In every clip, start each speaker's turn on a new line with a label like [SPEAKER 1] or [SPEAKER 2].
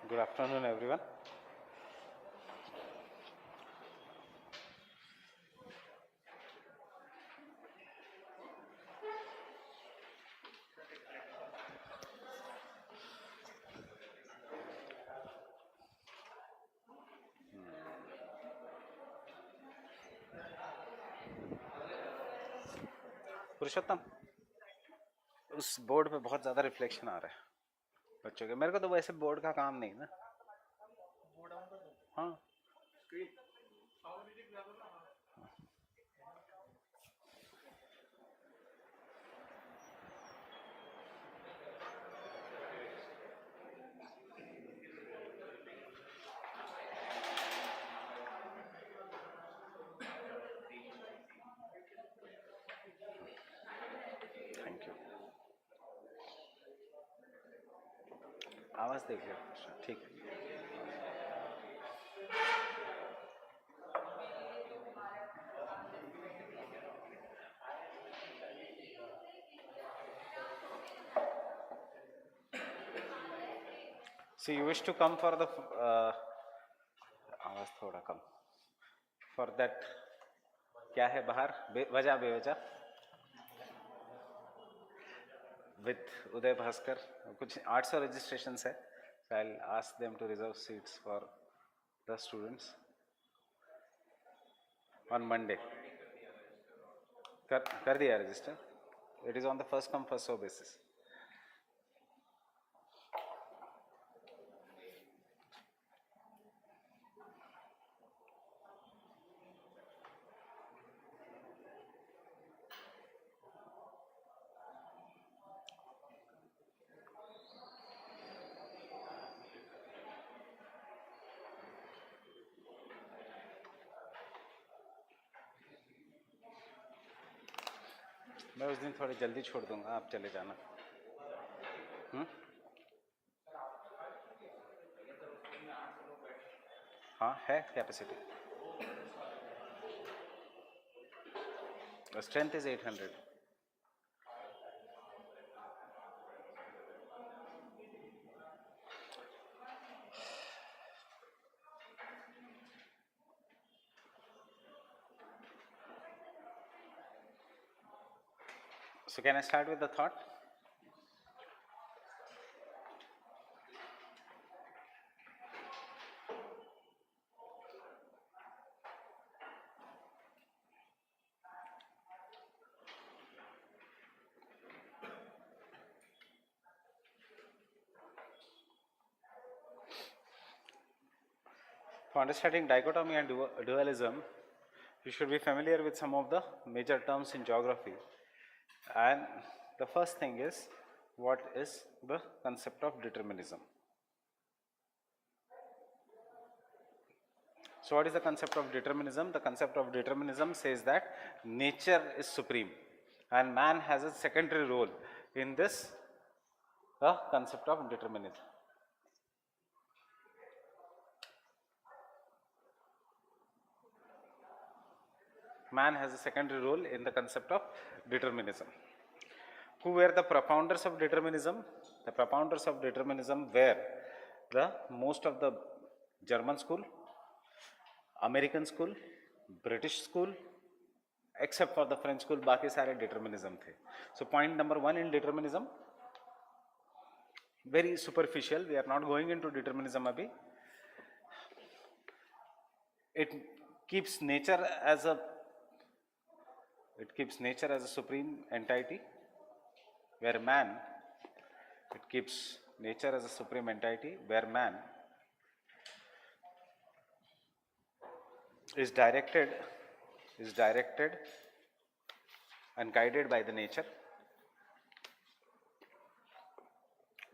[SPEAKER 1] Good afternoon, everyone. पुरुषोत्तम, उस board पे बहुत ज़्यादा रिफ्लेक्शन आ रहा है बच्चों के। मेरे को तो वैसे बोर्ड का काम नहीं ना। हाँ, थैंक यू। आवाज़ देख लिया, ठीक है। So you wish to come for the आवाज़ थोड़ा कम for that क्या है बाहर वजह बेवजह with उदय भास्कर कुछ 800 registrations है. So I'll ask them to reserve seats for the students on Monday. कर दिया register. It is on the first come first serve basis. मैं उस दिन थोड़ी जल्दी छोड़ दूंगा, आप चले जाना. हाँ है capacity. Strength is 800. So can I start with the thought? For understanding dichotomy and dualism, you should be familiar with some of the major terms in geography. And the first thing is, what is the concept of determinism? So what is the concept of determinism? The concept of determinism says that nature is supreme and man has a secondary role in this, the concept of determinism. Man has a secondary role in the concept of determinism. Who were the propounders of determinism? The propounders of determinism were the most of the German school, American school, British school, except for the French school. बाकी सारे determinism थे. So point number 1 in determinism, very superficial. We are not going into determinism abhi. It keeps nature as a supreme entity, where man, it keeps nature as a supreme entity where man is directed and guided by the nature,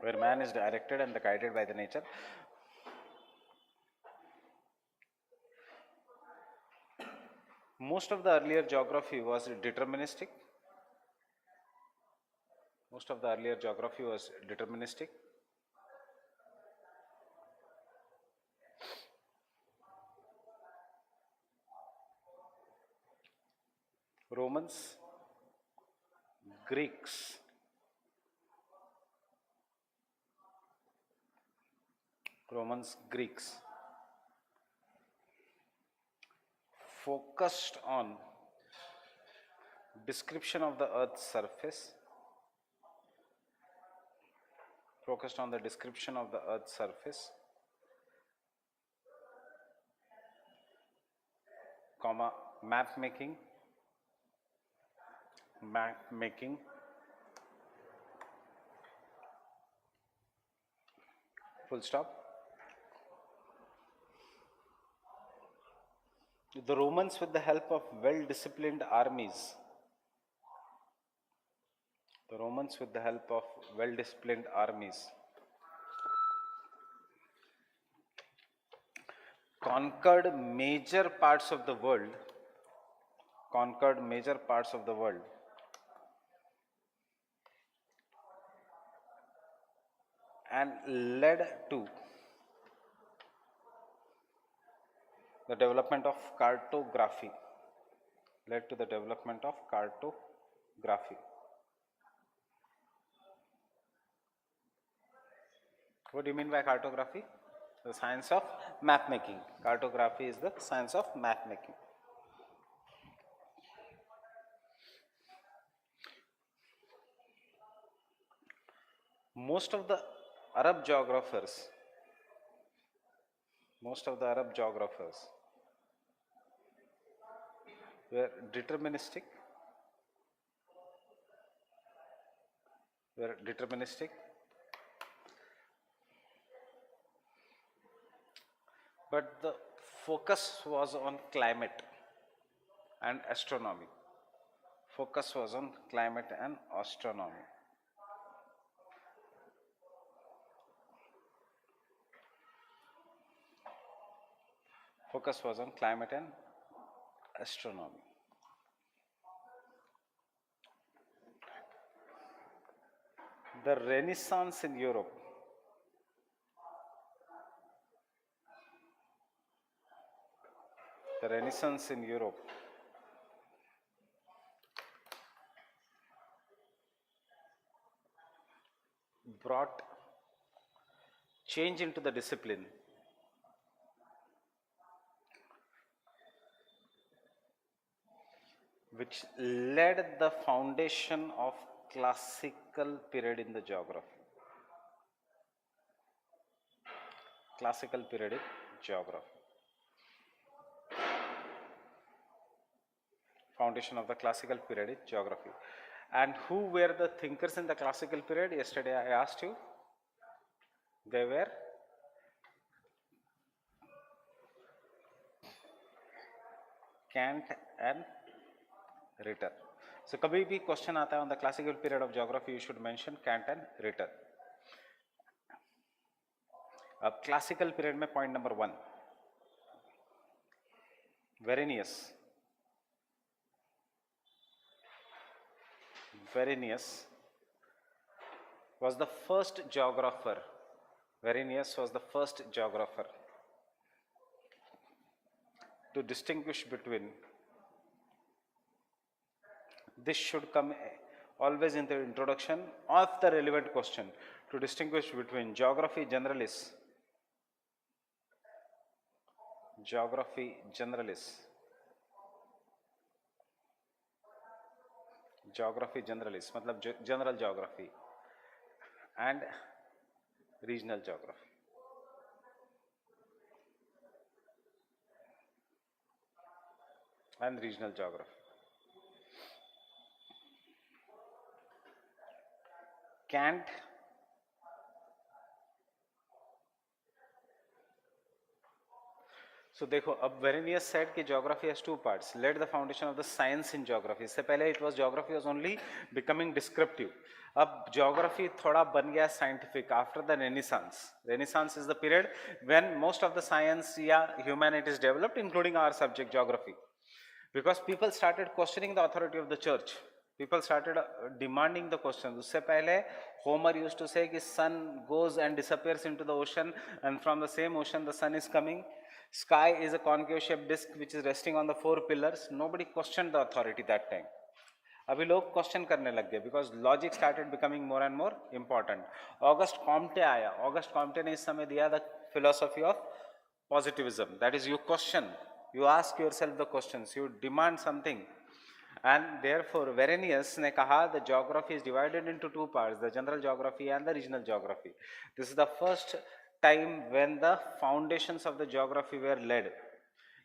[SPEAKER 1] where man is directed and guided by the nature. Most of the earlier geography was deterministic. Romans, Greeks, Romans, Greeks focused on description of the earth's surface, focused on the description of the earth's surface, comma, map making, full stop. The Romans, with the help of well-disciplined armies, conquered major parts of the world, and led to the development of cartography. What do you mean by cartography? The science of map making. Cartography is the science of map making. Most of the Arab geographers were deterministic, but the focus was on climate and astronomy. Focus was on climate and astronomy. The Renaissance in Europe brought change into the discipline which laid the foundation of classical period in the geography. Foundation of the classical period in geography. And who were the thinkers in the classical period? Yesterday I asked you. They were Kant and Ritter. So कभी भी question आता है on the classical period of geography, you should mention Kant and Ritter. अब classical period में point number 1, Varenius was the first geographer. To distinguish between, this should come always in the introduction of the relevant question, to distinguish between geography generalis मतलब general geography and regional geography. Kant so देखो अब Varenius said कि geography has two parts, laid the foundation of the science in geography. इससे पहले geography was only becoming descriptive. अब geography थोड़ा बन गया scientific after the Renaissance. Renaissance is the period when most of the science या humanities developed, including our subject geography, because people started questioning the authority of the church. People started demanding the questions. उससे पहले Homer used to say कि sun goes and disappears into the ocean, and from the same ocean the sun is coming. Sky is a concave shaped disk which is resting on the 4 pillars. Nobody questioned the authority that time. अभी लोग question करने लग गए because logic started becoming more and more important. Auguste Comte आया. Auguste Comte ने इस समय दिया the philosophy of positivism. That is, you question, you ask yourself the questions, you demand something. And therefore Verenius ने कहा the geography is divided into two parts, the general geography and the regional geography. This is the first time when the foundations of the geography were laid.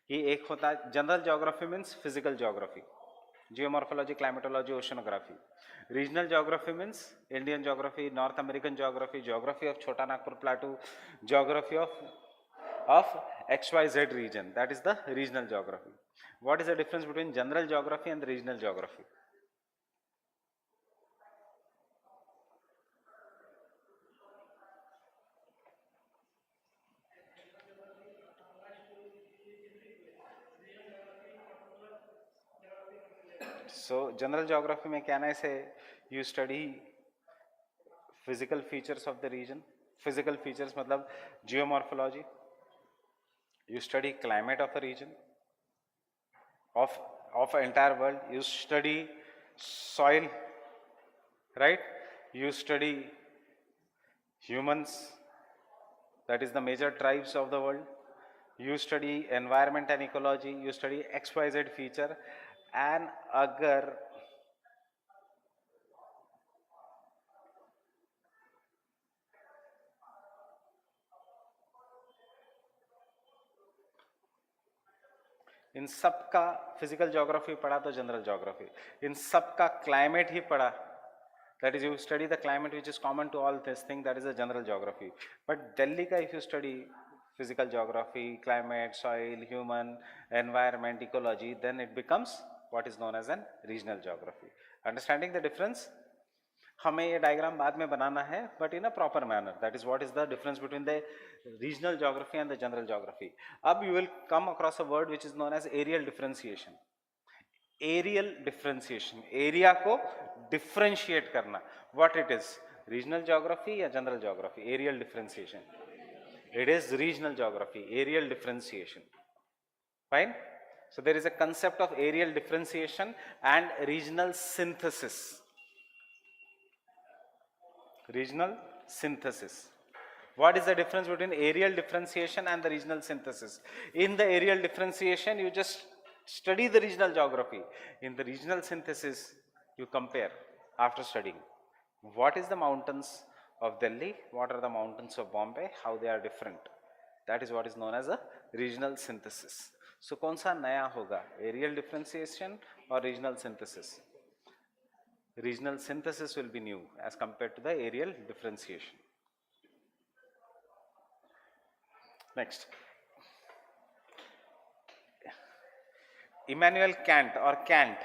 [SPEAKER 1] कि एक होता है general geography means physical geography, geomorphology, climatology, oceanography. Regional geography means Indian geography, north American geography, geography of Chota Nagpur plateau, geography of XYZ region. That is the regional geography. What is the difference between general geography and the regional geography? So general geography में क्या ना इसे you study physical features of the region. Physical features मतलब geomorphology. You study climate of a region, of an entire world. You study soil, right? You study humans, that is the major tribes of the world. You study environment and ecology. You study XYZ feature. And अगर इन सब का physical geography पढ़ा तो general geography, इन सब का climate ही पढ़ा, that is you study the climate which is common to all this thing, that is a general geography. But Delhi ka if you study physical geography, climate, soil, human, environment, ecology, then it becomes what is known as an regional geography. Understanding the difference? हमें ये diagram बाद में बनाना है, but in a proper manner. That is what is the difference between the regional geography and the general geography. अब you will come across a word which is known as areal differentiation. Areal differentiation, area को differentiate करना. What it is? Regional geography या general geography? Areal differentiation. It is regional geography, areal differentiation. Fine? So there is a concept of areal differentiation and regional synthesis. Regional synthesis. What is the difference between areal differentiation and the regional synthesis? In the areal differentiation, you just study the regional geography. In the regional synthesis, you compare after studying. What is the mountains of Delhi? What are the mountains of Bombay? How they are different? That is what is known as a regional synthesis. So, कौन सा नया होगा? Areal differentiation or regional synthesis? Regional synthesis will be new as compared to the areal differentiation. Next, Immanuel Kant or Kant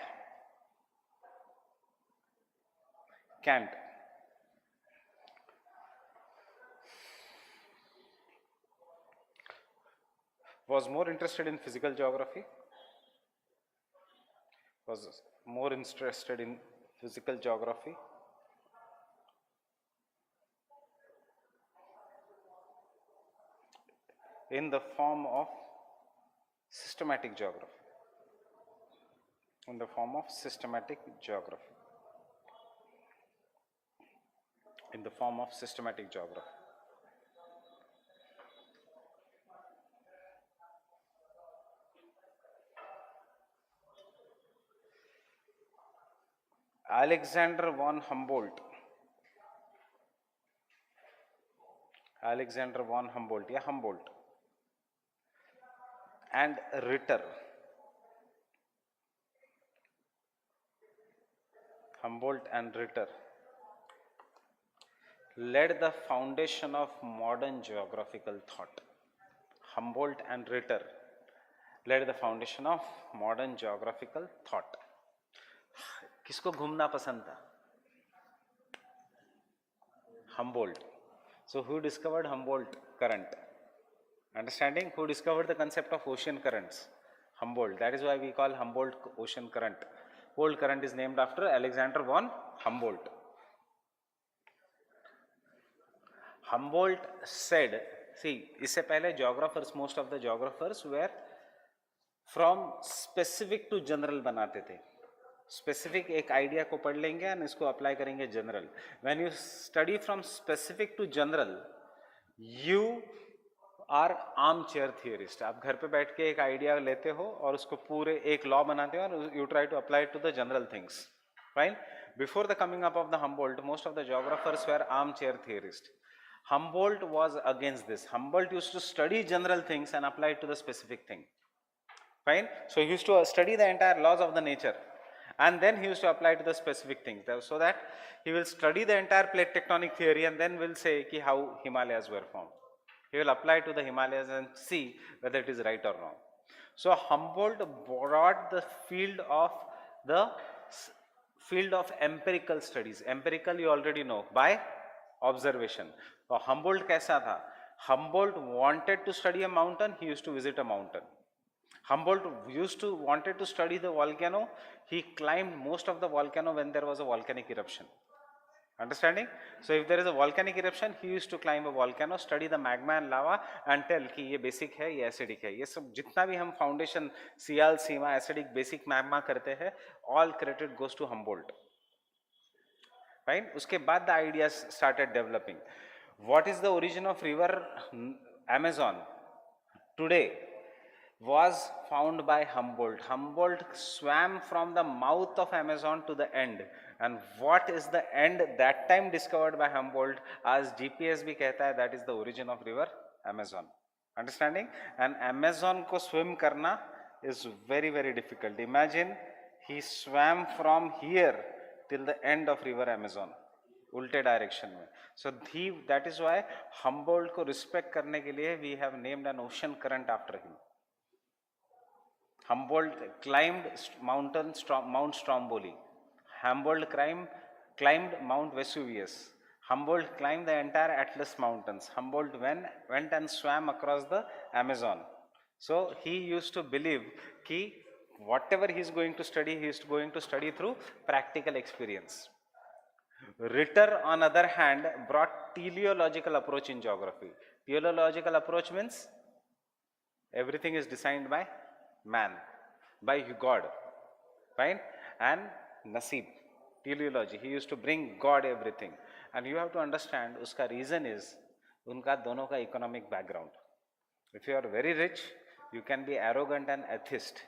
[SPEAKER 1] was more interested in physical geography, was more interested in physical geography, in the form of systematic geography, in the form of systematic geography, in the form of systematic geography. Alexander von Humboldt या Humboldt and Ritter, Humboldt and Ritter laid the foundation of modern geographical thought. Humboldt and Ritter laid the foundation of modern geographical thought. किसको घूमना पसंद था? Humboldt. So who discovered Humboldt current? Understanding who discovered the concept of ocean currents? Humboldt. That is why we call Humboldt ocean current. Whole current is named after Alexander von Humboldt. Humboldt said, see, इससे पहले geographers, most of the geographers were from specific to general बनाते थे. Specific एक idea को पढ़ लेंगे and इसको apply करेंगे general. When you study from specific to general, you are armchair theorist. आप घर पे बैठ के एक आइडिया लेते हो और उसको पूरे एक लॉ बनाते हो और you try to apply to the general things. Fine. Before the coming up of the Humboldt, most of the geographers were armchair theorists. Humboldt was against this. Humboldt used to study general things and apply it to the specific thing. Fine. So he used to study the entire laws of the nature, and then he used to apply to the specific things. So that he will study the entire plate tectonic theory and then will say ki how Himalayas were formed. He will apply to the Himalayas and see whether it is right or wrong. So Humboldt brought the field of empirical studies. Empirical you already know, by observation. So Humboldt kaisa tha? Humboldt wanted to study a mountain, he used to visit a mountain. Humboldt wanted to study the volcano, he climbed most of the volcano when there was a volcanic eruption. Understanding? So if there is a volcanic eruption, he used to climb a volcano, study the magma and lava and tell कि ये basic है, ये acidic है. ये सब जितना भी हम foundation सियाल सीमा acidic basic magma करते हैं, all credit goes to Humboldt. Fine. उसके बाद the ideas started developing. What is the origin of river Amazon today was found by Humboldt. Humboldt swam from the mouth of Amazon to the end. And what is the end that time discovered by Humboldt, as GPS भी कहता है, that is the origin of river Amazon. Understanding? And Amazon को swim करना is very, very difficult. Imagine he swam from here till the end of river Amazon, उल्टे direction में. So that is why Humboldt को respect करने के लिए we have named an ocean current after him. Humboldt climbed Mount Stromboli. Humboldt climbed Mount Vesuvius. Humboldt climbed the entire Atlas Mountains. Humboldt went and swam across the Amazon. So he used to believe that whatever he is going to study, he is going to study through practical experience. Ritter, on other hand, brought teleological approach in geography. Teleological approach means everything is designed by man, by God, fine, and Nasib, teleology. He used to bring God everything, and you have to understand. Uska reason is unka dono ka economic background. If you are very rich, you can be arrogant and atheist.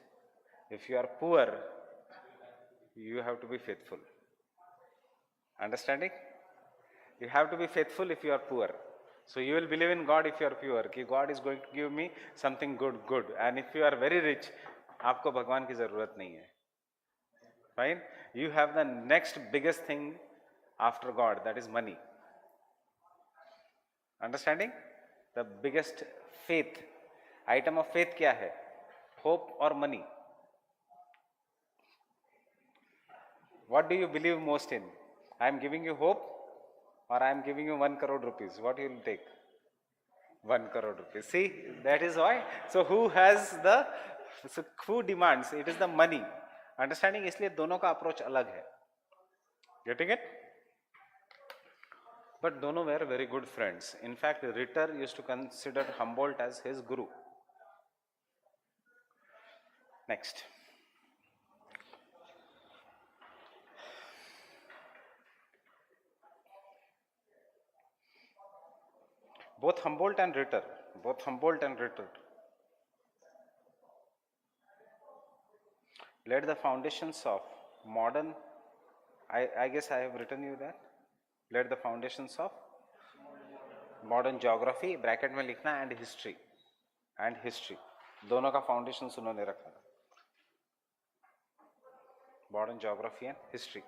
[SPEAKER 1] If you are poor, you have to be faithful. Understanding? You have to be faithful if you are poor. So you will believe in God if you are poor, कि God is going to give me something good. And if you are very rich, आपको भगवान की जरूरत नहीं है. Fine? You have the next biggest thing after God, that is money. Understanding? The biggest faith, item of faith क्या है? Hope or money? What do you believe most in? I am giving you hope, or I am giving you 1 crore rupees. What you will take? 1 crore rupees. See, that is why. So who demands? It is the money. Understanding? इसलिए दोनों का approach अलग है. Getting it? But दोनों were very good friends. In fact, Ritter used to consider Humboldt as his guru. Next. Both Humboldt and Ritter laid the foundations of modern, I guess I have written you that, laid the foundations of modern geography, bracket में लिखना, and history, दोनों का foundations उन्होंने रखा, modern geography and history.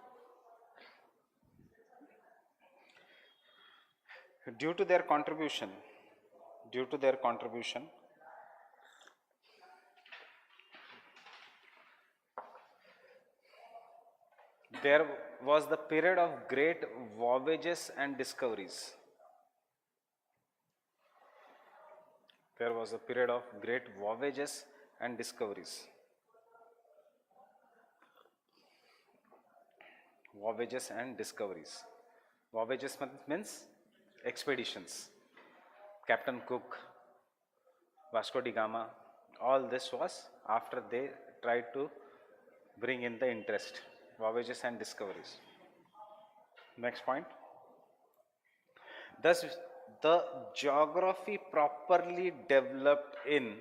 [SPEAKER 1] Due to their contribution, there was the period of great voyages and discoveries. Voyages means expeditions. Captain Cook, Vasco da Gama, all this was after they tried to bring in the interest. Voyages and discoveries. Next point. Thus, the geography properly developed in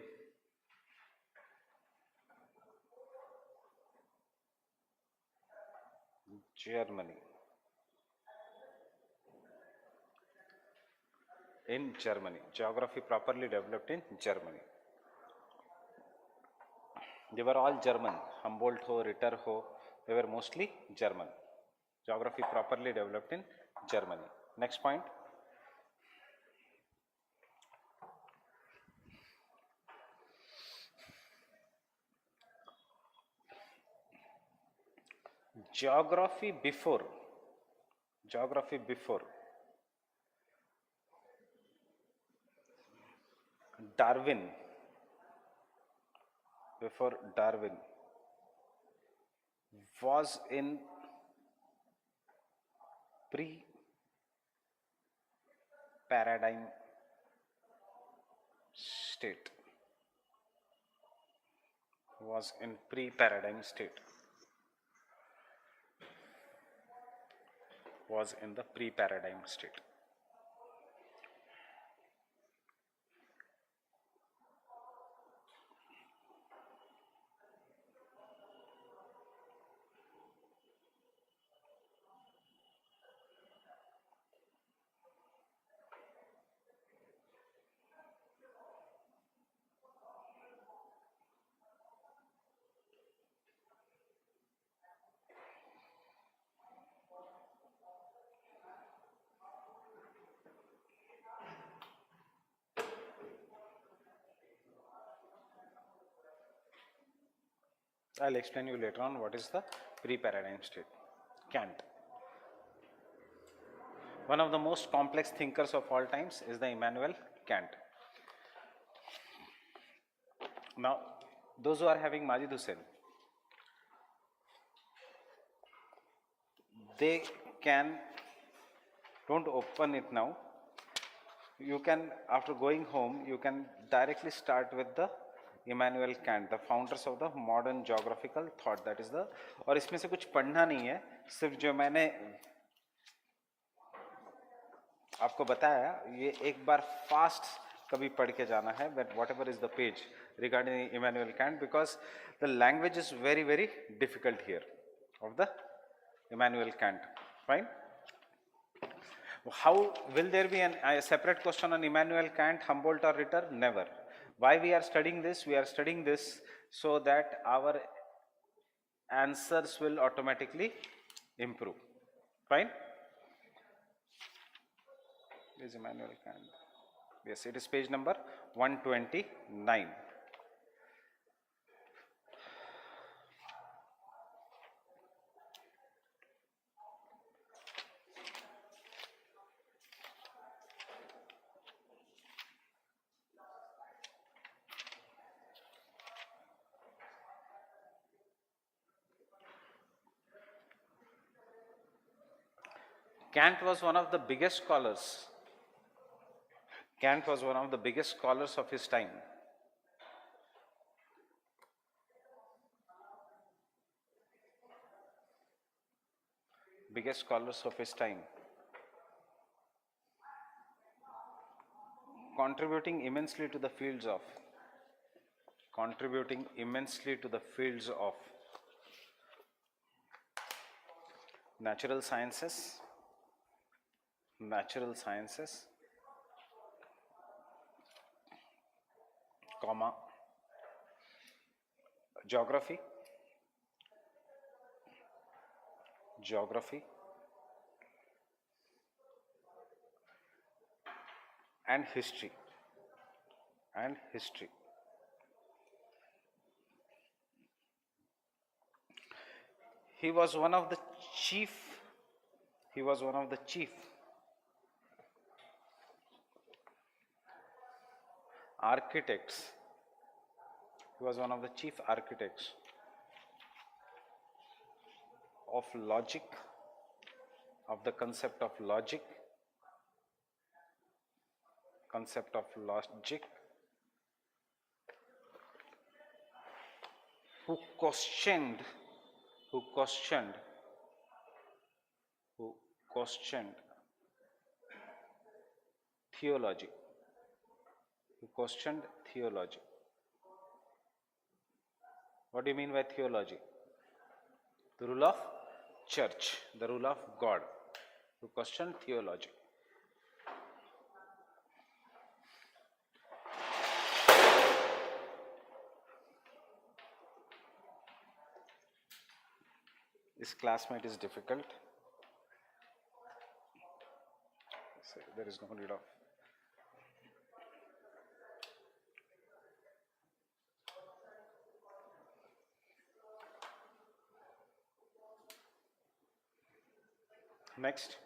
[SPEAKER 1] Germany. In Germany, geography properly developed in Germany. They were all German. Humboldt ho, Ritter ho, they were mostly German. Geography properly developed in Germany. Next point. Geography before Darwin, was in pre-paradigm state. Was in pre-paradigm state. Was in the pre-paradigm state. I'll explain you later on what is the pre-paradigm state. Kant. One of the most complex thinkers of all times is the Immanuel Kant. Now, those who are having Majid Hussain, they can, don't open it now, you can, after going home, you can directly start with the Immanuel Kant, the founders of the modern geographical thought, that is the, और इसमें से कुछ पढ़ना नहीं है, सिर्फ जो मैंने आपको बताया ये एक बार फास्ट कभी पढ़ के जाना है, but whatever is the page regarding Immanuel Kant, because the language is very very difficult here of the Immanuel Kant. Fine. How will there be a separate question on Immanuel Kant, Humboldt or Ritter? Never. Why we are studying this? We are studying this so that our answers will automatically improve. Fine. Is Immanuel Kant? Yes, it is page number 129. Kant was one of the biggest scholars. Kant was one of the biggest scholars of his time. Biggest scholars of his time. Contributing immensely to the fields of natural sciences, comma, geography, and history. He was one of the chief architects. He was one of the chief architects of logic, of the concept of logic, who questioned theology. He questioned theology. What do you mean by theology? The rule of church, the rule of God. He questioned theology. This classmate is difficult. So there is no need of. Next.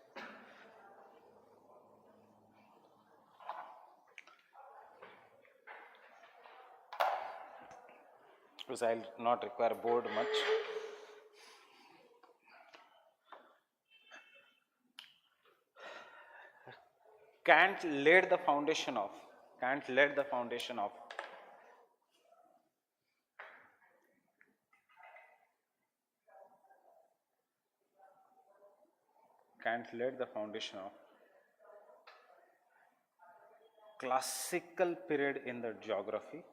[SPEAKER 1] Because I will not require board much. Kant laid the foundation of. Kant laid the foundation of. Kant laid the foundation of classical period in the geography.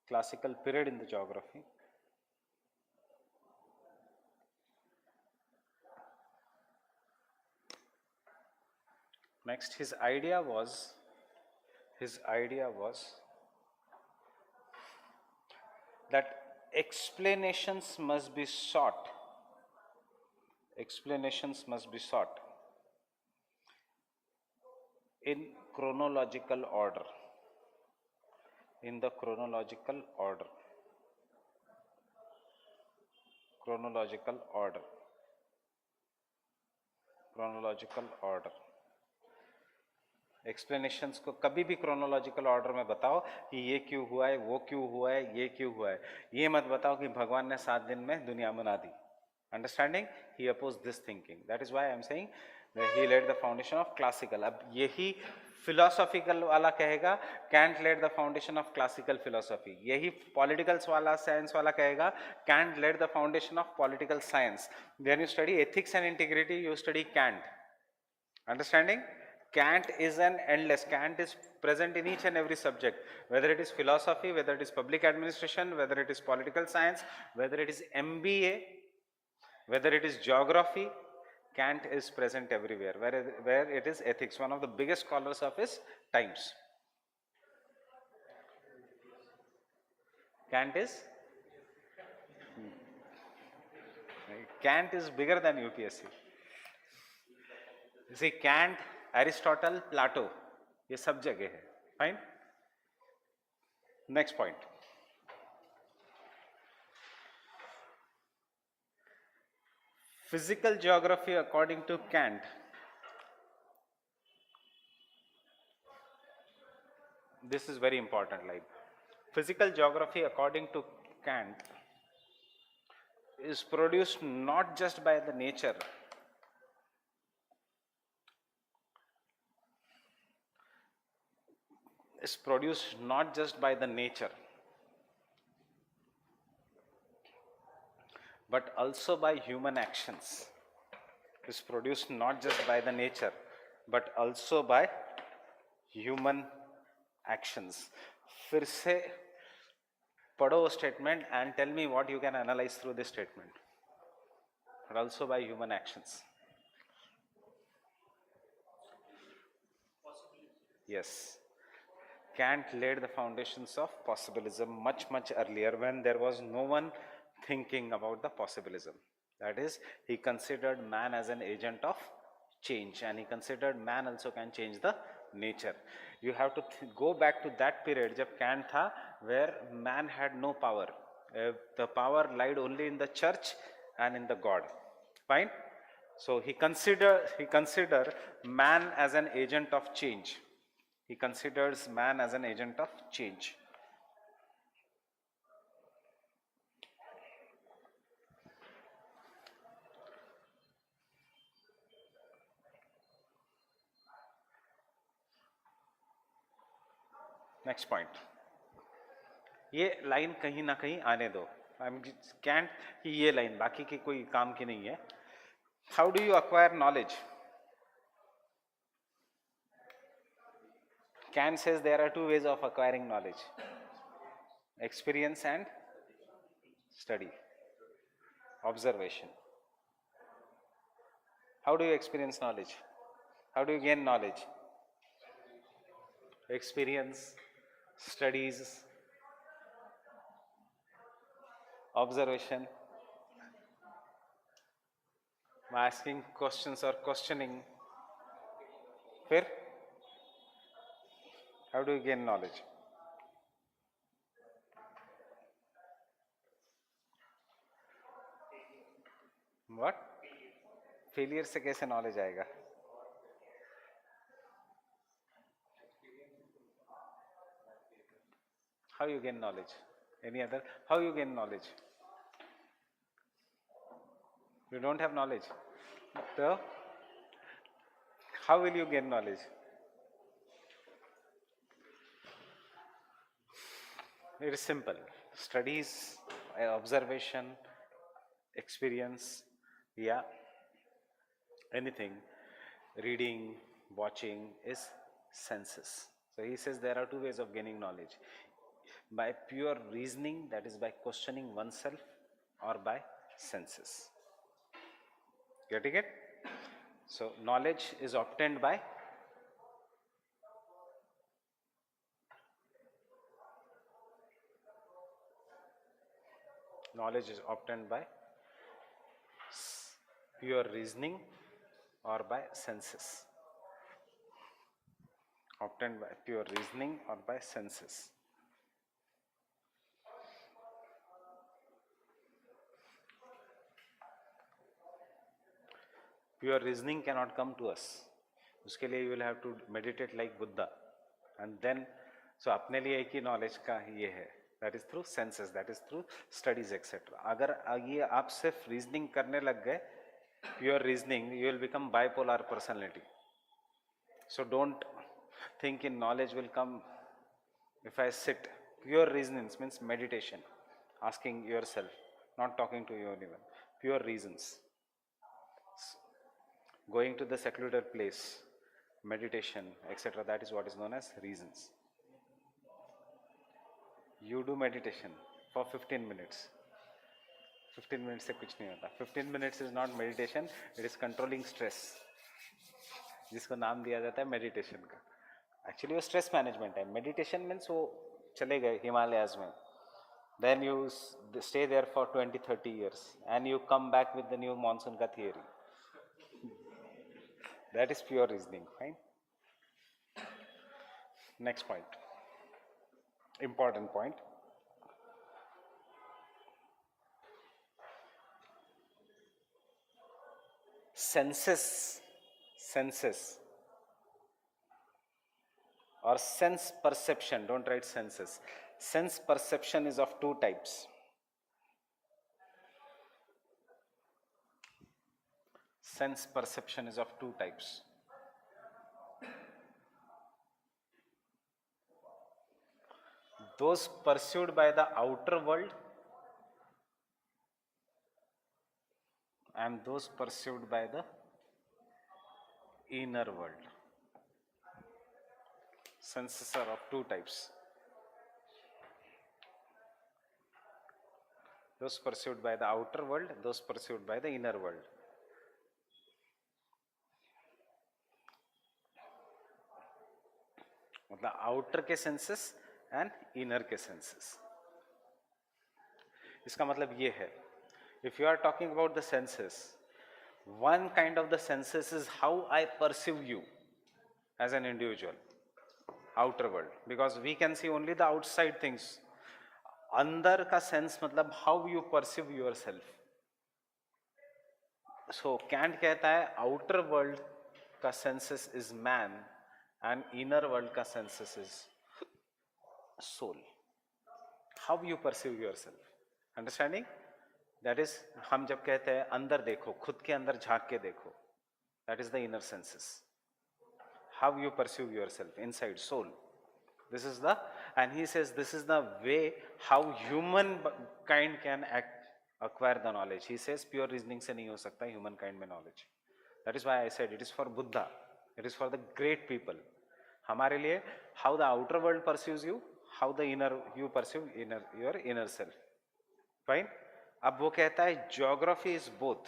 [SPEAKER 1] Classical period in the geography. Next, his idea was that explanations must be sought. Explanations must be sought in chronological order. In the chronological order. Chronological order. Chronological order. Explanations को कभी भी chronological order में बताओ कि ये क्यों हुआ है, वो क्यों हुआ है, ये क्यों हुआ है. ये मत बताओ कि भगवान ने 7 दिन में दुनिया बना दी. Understanding? He oppose this thinking. That is why I am saying he laid the foundation of classical. अब यही फिलोसॉफिकल वाला कहेगा Kant laid the foundation of classical philosophy. यही पॉलिटिकल्स वाला, साइंस वाला कहेगा Kant laid the foundation of political science. When you study ethics and integrity you study Kant. Understanding? Kant is an endless. Kant is present in each and every subject, whether it is philosophy, whether it is public administration, whether it is political science, whether it is MBA, whether it is geography. Kant is present everywhere. Where it is ethics, one of the biggest scholars of his times. Kant is bigger than UPSC. You see, Kant, Aristotle, Plato, ये सब जगह है. Fine. Next point. Physical geography according to Kant. This is very important. Like physical geography according to Kant is produced not just by the nature, is produced not just by the nature but also by human actions. Is produced not just by the nature but also by human actions. फिर से पढ़ो statement and tell me what you can analyze through this statement. But also by human actions. Yes. Kant laid the foundations of possibilism much earlier, when there was no one thinking about the possibilism. That is, he considered man as an agent of change, and he considered man also can change the nature. You have to go back to that period जब Kant था, where man had no power. The power lied only in the church and in the God. Fine. So he considered man as an agent of change. He considers man as an agent of change. Next point. ये line कहीं ना कहीं आने दो. Kant की ये line बाकी की कोई काम की नहीं है. How do you acquire knowledge? Kant says there are two ways of acquiring knowledge: experience and study, observation. How do you experience knowledge? How do you gain knowledge? Experience, studies, observation, asking questions or questioning. Fair? How do you gain knowledge? What? Failure से कैसे knowledge आएगा? How you gain knowledge? Any other? How you gain knowledge? You don't have knowledge. So, how will you gain knowledge? It is simple. Studies, observation, experience, yeah, anything. Reading, watching is senses. So he says there are two ways of gaining knowledge: by pure reasoning, that is by questioning oneself, or by senses. Getting it? So knowledge is obtained by pure reasoning or by senses. Obtained by pure reasoning or by senses. Pure reasoning cannot come to us. उसके लिए you will have to meditate like Buddha, and then so अपने लिए एक ही knowledge का ये है, that is through senses, that is through studies etc. अगर ये आप सिर्फ reasoning करने लग गए, pure reasoning, you will become bipolar personality. So don't think in knowledge will come if I sit. Pure reasoning means meditation, asking yourself, not talking to anyone. Pure reasons. Going to the secluded place, meditation, etc. That is what is known as reasons. You do meditation for 15 minutes. 15 minutes से कुछ नहीं होता. 15 minutes is not meditation, it is controlling stress, जिसको नाम दिया जाता है meditation का. Actually वो stress management है. Meditation means वो चले गए Himalayas में. Then you stay there for 20-30 years and you come back with the new monsoon का theory. That is pure reasoning, fine? Next point. Important point. Senses or sense perception, don't write senses. Sense perception is of two types. Sense perception is of two types. Those pursued by the outer world and those pursued by the inner world. Senses are of two types. Those pursued by the outer world, those pursued by the inner world. मतलब outer के senses and inner के senses. इसका मतलब ये है, if you are talking about the senses, one kind of the senses is how I perceive you as an individual, outer world, because we can see only the outside things. अंदर का sense मतलब how you perceive yourself. So Kant कहता है outer world का senses is man and inner world ka senses is soul. How you perceive yourself. Understanding? That is, हम जब कहते हैं अंदर देखो, खुद के अंदर झांक के देखो, that is the inner senses. How you perceive yourself inside, soul. This is the, and he says this is the way how human kind can acquire the knowledge. He says pure reasoning से नहीं हो सकता human kind में knowledge. That is why I said it is for Buddha. It is for the great people. हमारे लिए how the outer world perceives you, how the inner you perceive your inner self. Fine. अब वो कहता है geography is both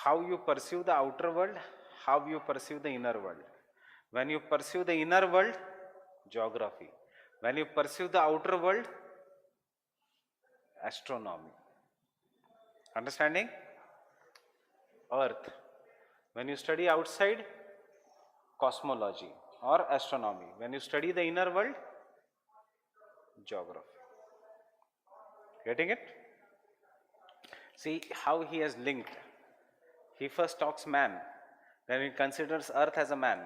[SPEAKER 1] how you perceive the outer world, how you perceive the inner world. When you perceive the inner world, geography. When you perceive the outer world, astronomy. Understanding? Earth. When you study outside, cosmology or astronomy. When you study the inner world, geography. Getting it? See how he has linked. He first talks man, then he considers earth as a man.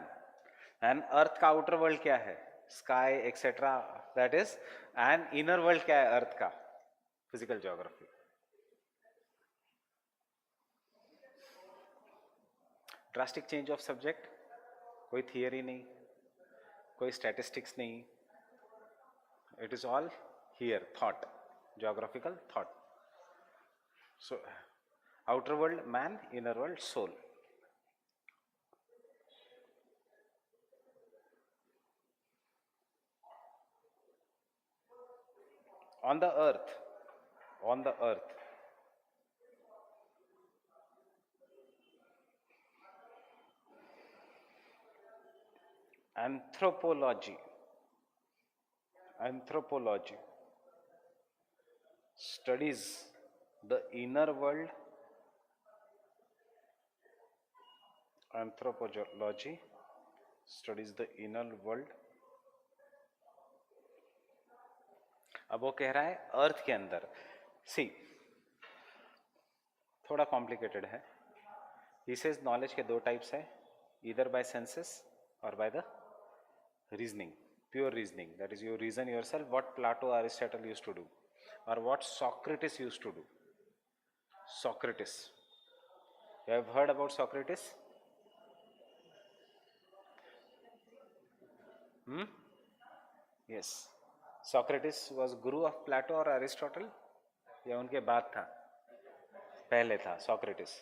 [SPEAKER 1] And earth का outer world क्या है? Sky, etc. That is, and inner world क्या है earth का? Physical geography. Drastic change of subject. कोई theory नहीं, कोई statistics नहीं. It is all here, thought, geographical thought. So, outer world man, inner world soul. On the earth, anthropology studies the inner world. Anthropology studies the inner world. अब वो कह रहा है अर्थ के अंदर. सी थोड़ा कॉम्प्लिकेटेड है. ही सेज नॉलेज के दो टाइप्स है, either by senses or by the reasoning, pure reasoning. That is your reason yourself, what Plato Aristotle used to do or what Socrates used to do. Socrates, you have heard about Socrates? Yes. Socrates was guru of Plato or Aristotle? या उनके बाद था? पहले था Socrates.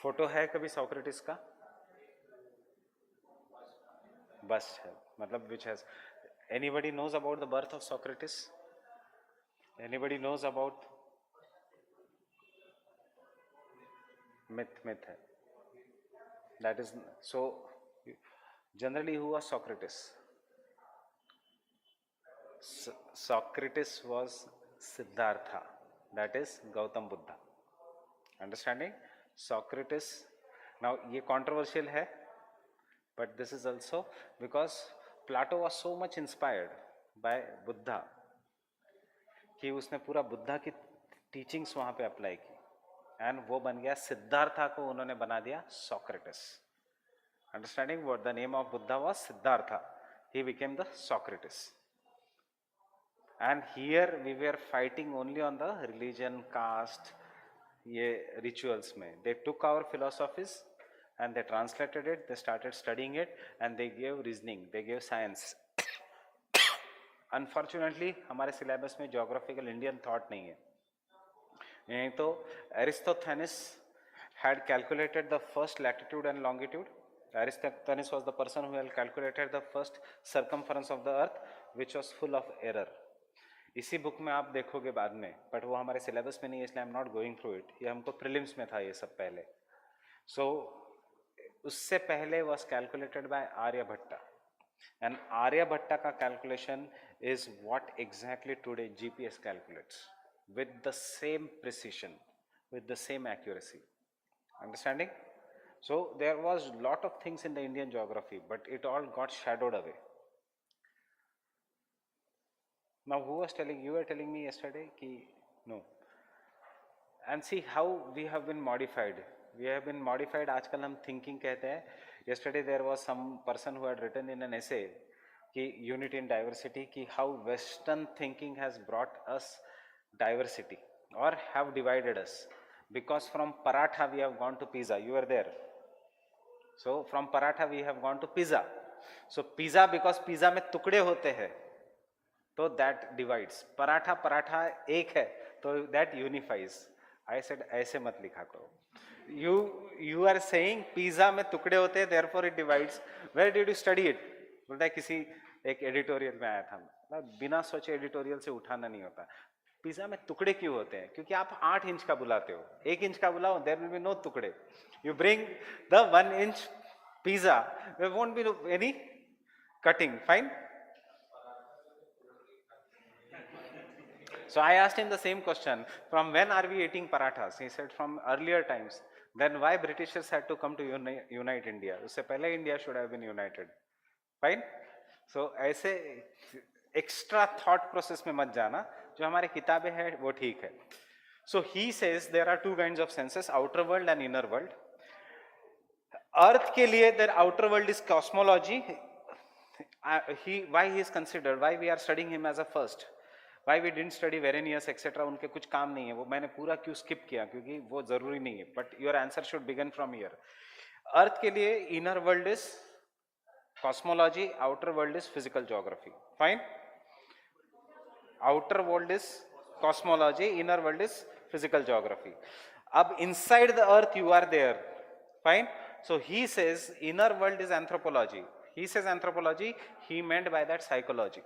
[SPEAKER 1] Photo है कभी Socrates का? बस है, मतलब which has. Anybody knows about the birth of Socrates? Anybody knows about? Myth है. That is so. Generally, who was Socrates? Socrates was Siddhartha. That is Gautam Buddha. Understanding? Socrates. Now, ये controversial है, but this is also because Plato was so much inspired by Buddha कि उसने पूरा बुद्धा की teachings वहाँ पे apply की. And वो बन गया सिद्धार्था को उन्होंने बना दिया Socrates. Understanding what the name of Buddha was Siddhartha. He became the Socrates. And here we were fighting only on the religion, caste, ये rituals में. They took our philosophies and they translated it. They started studying it and they gave reasoning. They gave science. Unfortunately, हमारे syllabus में geographical Indian thought नहीं है. नहीं तो Aristophanes had calculated the first latitude and longitude. Aristophanes was the person who had calculated the first circumference of the earth, which was full of error. इसी book में आप देखोगे बाद में, बट वो हमारे सिलेबस में नहीं है, इसलिए I am not going through it. ये हमको प्रीलिम्स में था ये सब पहले. सो उससे पहले was calculated by Aryabhatta. And Aryabhatta का calculation is what exactly today GPS calculates. With the same precision, with the same accuracy. Understanding? So there was lot of things in the Indian geography, but it all got shadowed away. Now who was telling? You were telling me yesterday ki no. And see how we have been modified. We have been modified. आजकल हम thinking कहते हैं. Yesterday there was some person who had written in an essay कि unity in diversity, कि how Western thinking has brought us diversity or have divided us, because from paratha we have gone to pizza. You were there. So from paratha we have gone to pizza. So pizza, because pizza में टुकड़े होते हैं, तो that divides. paratha एक है, तो that unifies. I said ऐसे मत लिखा करो. You are saying पिज्जा में टुकड़े होते हैं, therefore it divides. Where did you study it? बोलता है किसी एक एडिटोरियल में आया था. बिना सोचे एडिटोरियल से उठाना नहीं होता. पिज्जा में टुकड़े क्यों होते हैं? क्योंकि आप 8 इंच का बुलाते हो. 1 इंच का बुलाओ, देयर विल बी नो टुकड़े. You bring the 1 inch pizza, there won't be any cutting. Fine. So I asked him the same question, from when are we eating parathas? He said from earlier times. Then why Britishers had to come to unite India? उससे पहले India should have been united. Fine. So ऐसे extra thought process में मत जाना. जो हमारे किताबें हैं वो ठीक है. So he says there are two kinds of senses, outer world and inner world. Earth के लिए their outer world is cosmology. Why he is considered, why we are studying him as a first, why we didn't study Verenius etc. उनके कुछ काम नहीं है, वो मैंने पूरा क्यों skip किया, क्योंकि वो जरूरी नहीं है. But your answer should begin from here. Earth के लिए inner world is cosmology, outer world is physical geography. Fine. Outer world is cosmology, inner world is physical geography. अब inside the earth you are there. Fine. So he says inner world is anthropology. He says anthropology, he meant by that psychology.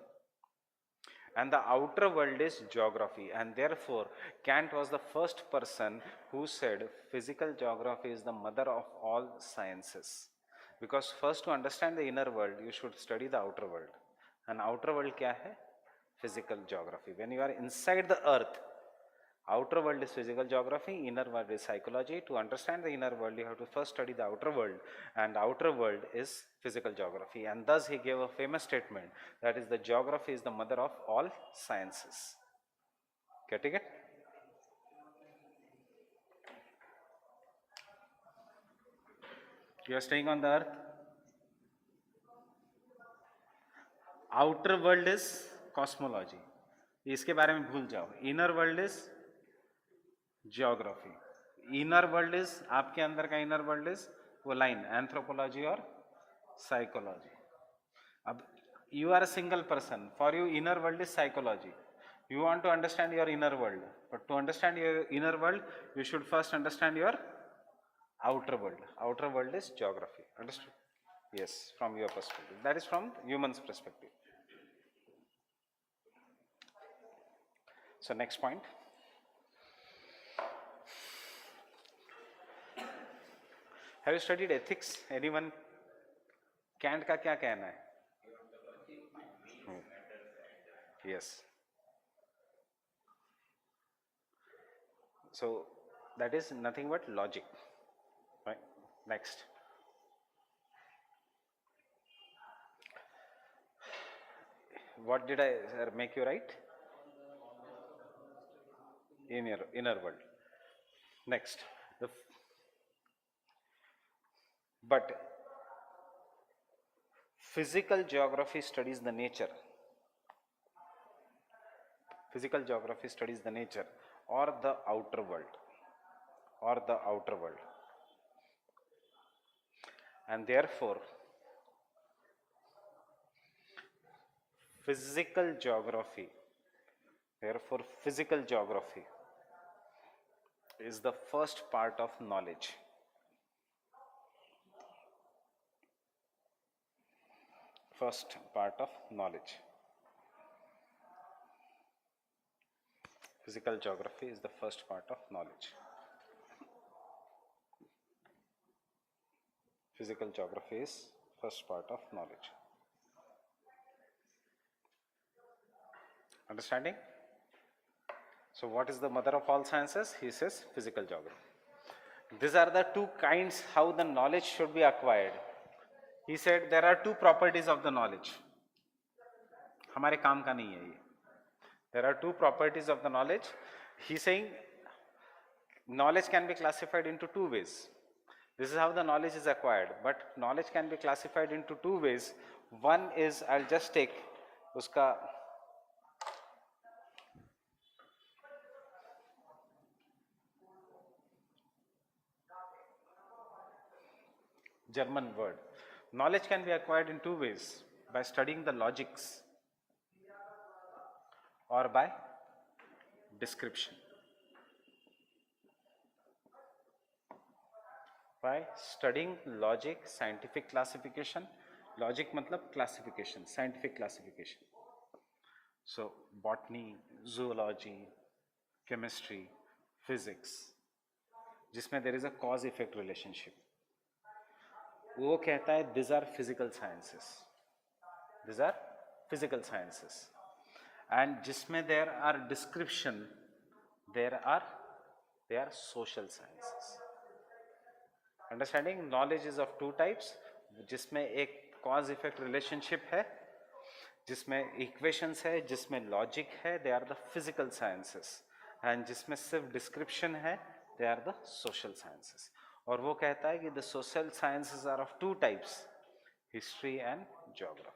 [SPEAKER 1] And the outer world is geography. And therefore, Kant was the first person who said physical geography is the mother of all sciences. Because first to understand the inner world, you should study the outer world. And outer world क्या है? Physical geography. When you are inside the earth, outer world is physical geography, inner world is psychology. To understand the inner world, you have to first study the outer world, and outer world is physical geography. And thus he gave a famous statement, that is, the geography is the mother of all sciences. Getting it? You are staying on the earth. Outer world is cosmology. इसके बारे में भूल जाओ. Inner world is geography. Inner world is, आपके अंदर का inner world is वो line anthropology और psychology. अब you are a single person. For you inner world is psychology. You want to understand your inner world, but to understand your inner world, you should first understand your outer world. Outer world is geography. Understood? Yes, from your perspective. That is from human's perspective. So next point. Have you studied ethics? Anyone? Kant का क्या कहना है? Yes. So that is nothing but logic. Right? Next. What did I make you write? Inner world. Next. But physical geography studies the nature. Physical geography studies the nature or the outer world. Or the outer world. And therefore, physical geography is the first part of knowledge. First part of knowledge. Physical geography is the first part of knowledge. Physical geography is first part of knowledge. Understanding? So what is the mother of all sciences? He says physical geography. These are the two kinds how the knowledge should be acquired. He said there are two properties of the knowledge. हमारे काम का नहीं है ये. There are two properties of the knowledge. He saying knowledge can be classified into two ways. This is how the knowledge is acquired. But knowledge can be classified into two ways. One is, I'll just take उसका German word. Knowledge can be acquired in two ways, by studying the logics or by description. By studying logic, scientific classification. Logic matlab classification, scientific classification. So botany, zoology, chemistry, physics, जिसमें there is a cause effect relationship. वो कहता है these are physical sciences. These are physical sciences. And जिसमें there are description, they are social sciences. Understanding? Knowledge is of two types, जिसमें एक cause effect relationship है, जिसमें equations है, जिसमें logic है, they are the physical sciences. And जिसमें सिर्फ description है, they are the social sciences. और वो कहता है कि the social sciences are of two types, history and geography.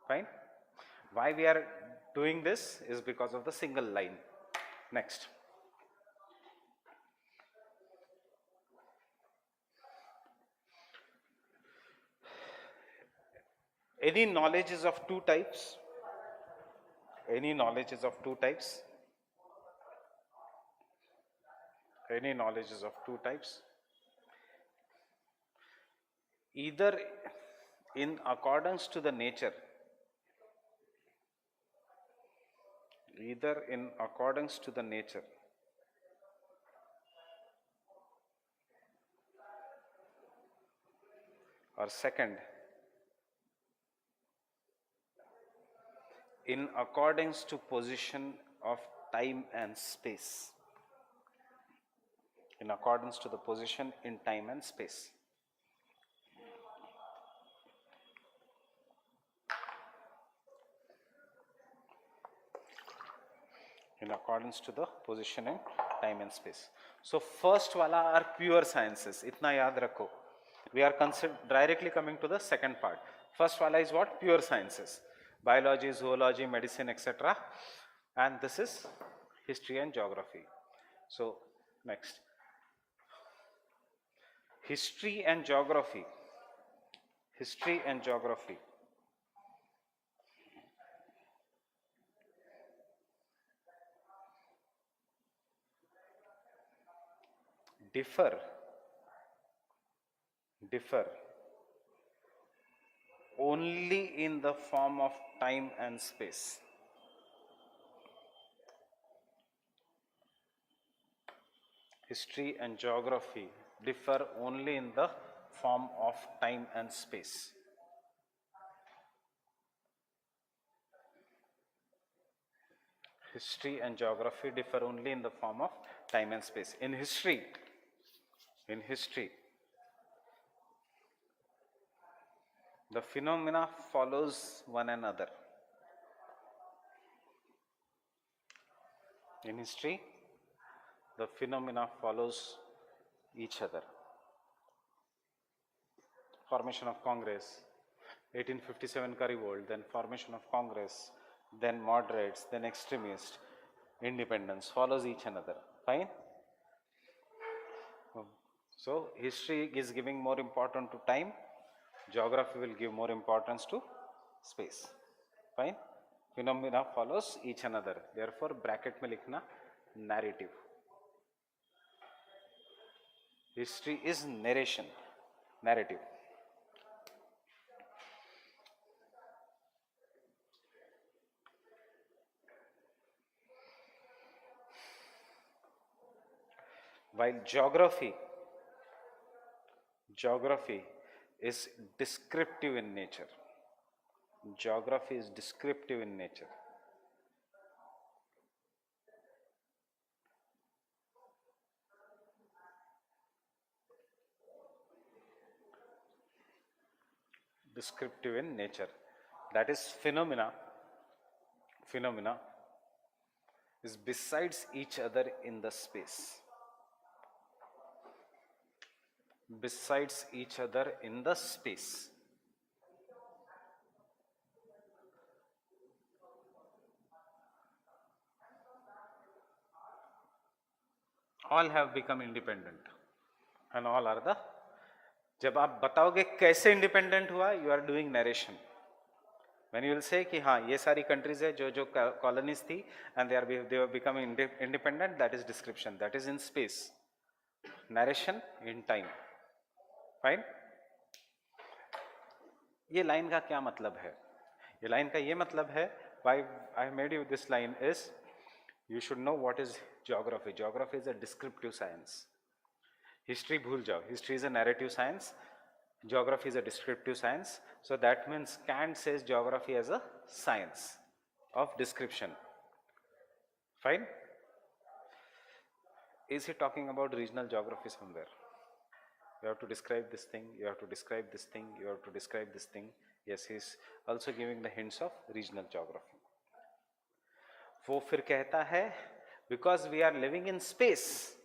[SPEAKER 1] Fine? Why we are doing this is because of the single line. Next. Any knowledge is of two types. Any knowledge is of two types. Any knowledge is of two types. Either in accordance to the nature, either in accordance to the nature, or second, in accordance to position of time and space. In accordance to the position in time and space. In accordance to the position in time and space. So first wala are pure sciences. Itna yaad rakho. We are directly coming to the second part. First wala is what? Pure sciences. Biology, zoology, medicine, etc. And this is history and geography. So next. History and geography. History and geography. Differ only in the form of time and space. History and geography differ only in the form of time and space. History and geography differ only in the form of time and space. In history, the phenomena follows one another. In history, the phenomena follows each other. Formation of Congress, 1857 ka revolt, then formation of Congress, then moderates, then extremists, independence, follows each another. Fine? So history is giving more importance to time, geography will give more importance to space. Fine? Phenomena follows each another. Therefore, bracket mein likhna narrative. History is narration, narrative. While geography is descriptive in nature. Geography is descriptive in nature. Descriptive in nature. That is phenomena is besides each other in the space. Besides each other in the space. All have become independent and all are the. जब आप बताओगे कैसे independent हुआ, you are doing narration. When you will say कि हाँ ये सारी countries है जो colonies थी and they are becoming independent, that is description, that is in space. Narration in time. Fine. ये लाइन का क्या मतलब है? ये लाइन का ये मतलब है, why I made you this line is, you should know what is geography. Geography is a descriptive science. History भूल जाओ, history is a narrative science, geography is a descriptive science. So that means Kant says geography as a science of description. Fine. Is he talking about regional geography somewhere? You have to describe this thing, you have to describe this thing, you have to describe this thing. Yes, he is also giving the hints of regional geography. वो फिर कहता है, because we are living in space,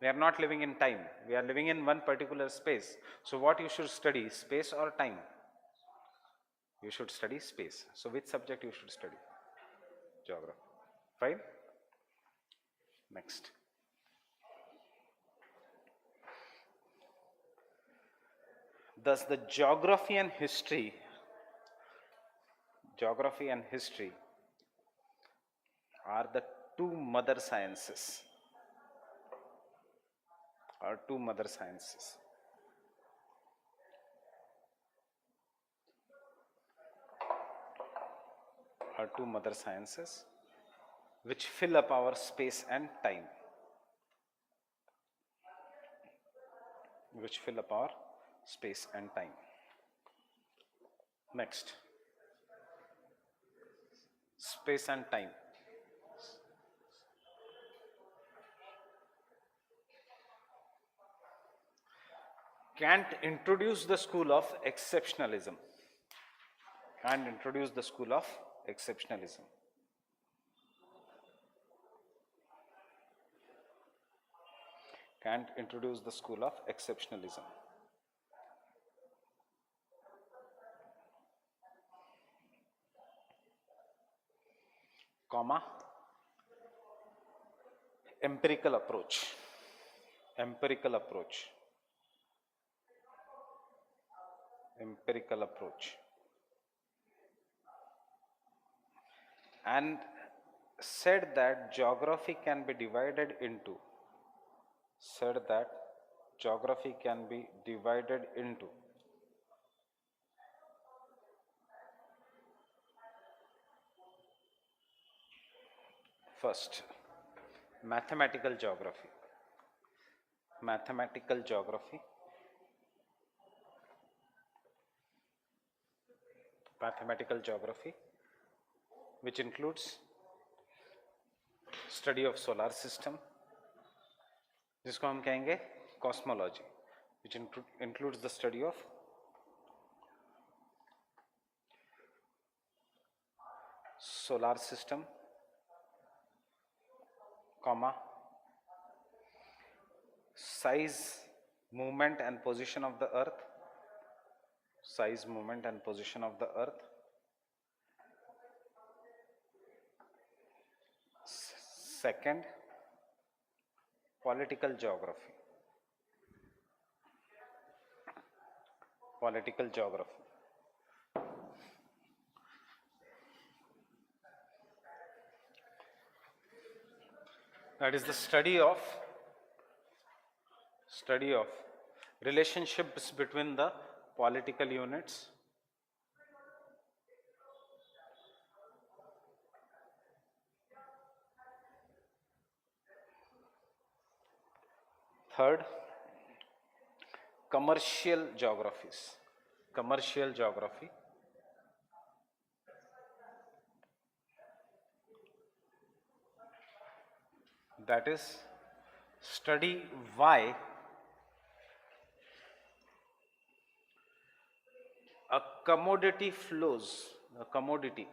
[SPEAKER 1] we are not living in time, we are living in one particular space. So what you should study, space or time? You should study space. So which subject you should study? Geography. Fine. Next. Thus the geography and history are the two mother sciences. Are two mother sciences. Are two mother sciences which fill up our space and time. Which fill up our space and time. Next. Space and time. Kant introduced the school of exceptionalism. Kant introduced the school of exceptionalism. Kant introduced the school of exceptionalism. Comma, empirical approach. Empirical approach. Empirical approach. And said that geography can be divided into. Said that geography can be divided into first, mathematical geography. Mathematical geography. Mathematical geography, which includes study of solar system, जिसको हम कहेंगे cosmology, which includes the study of solar system, comma, size, movement and position of the earth, size, movement and position of the earth. Second, political geography. Political geography. That is the study of relationships between the political units, third, commercial geographies. Commercial geography. That is, study why a commodity flows, a commodity